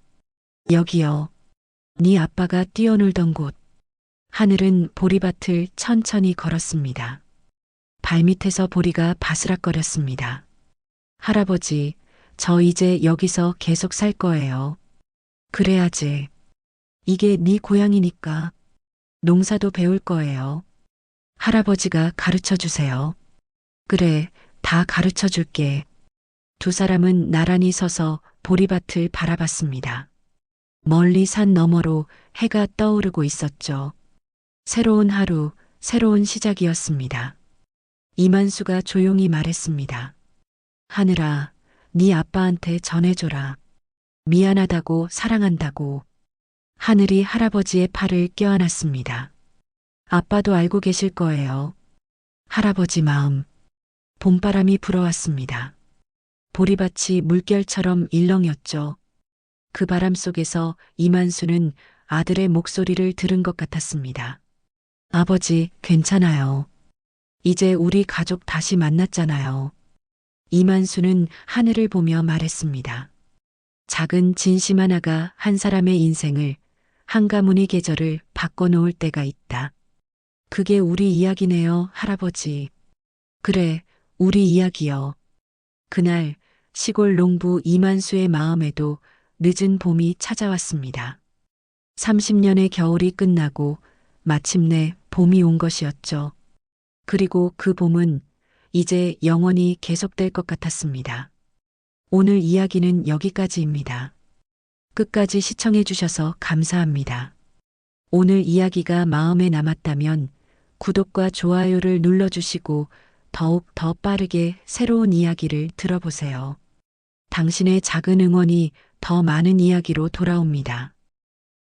여기요. 네 아빠가 뛰어놀던 곳. 하늘은 보리밭을 천천히 걸었습니다. 발밑에서 보리가 바스락거렸습니다. 할아버지, 저 이제 여기서 계속 살 거예요. 그래야지. 이게 네 고향이니까. 농사도 배울 거예요. 할아버지가 가르쳐 주세요. 그래, 다 가르쳐 줄게. 두 사람은 나란히 서서 보리밭을 바라봤습니다. 멀리 산 너머로 해가 떠오르고 있었죠. 새로운 하루, 새로운 시작이었습니다. 이만수가 조용히 말했습니다. 하늘아, 네 아빠한테 전해줘라. 미안하다고 사랑한다고. 하늘이 할아버지의 팔을 껴안았습니다. 아빠도 알고 계실 거예요. 할아버지 마음. 봄바람이 불어왔습니다. 보리밭이 물결처럼 일렁였죠. 그 바람 속에서 이만수는 아들의 목소리를 들은 것 같았습니다. 아버지, 괜찮아요. 이제 우리 가족 다시 만났잖아요. 이만수는 하늘을 보며 말했습니다. 작은 진심 하나가 한 사람의 인생을, 한 가문의 계절을 바꿔놓을 때가 있다. 그게 우리 이야기네요, 할아버지. 그래, 우리 이야기요. 그날 시골 농부 이만수의 마음에도 늦은 봄이 찾아왔습니다. 30년의 겨울이 끝나고 마침내 봄이 온 것이었죠. 그리고 그 봄은 이제 영원히 계속될 것 같았습니다. 오늘 이야기는 여기까지입니다. 끝까지 시청해 주셔서 감사합니다. 오늘 이야기가 마음에 남았다면 구독과 좋아요를 눌러주시고 더욱 더 빠르게 새로운 이야기를 들어보세요. 당신의 작은 응원이 더 많은 이야기로 돌아옵니다.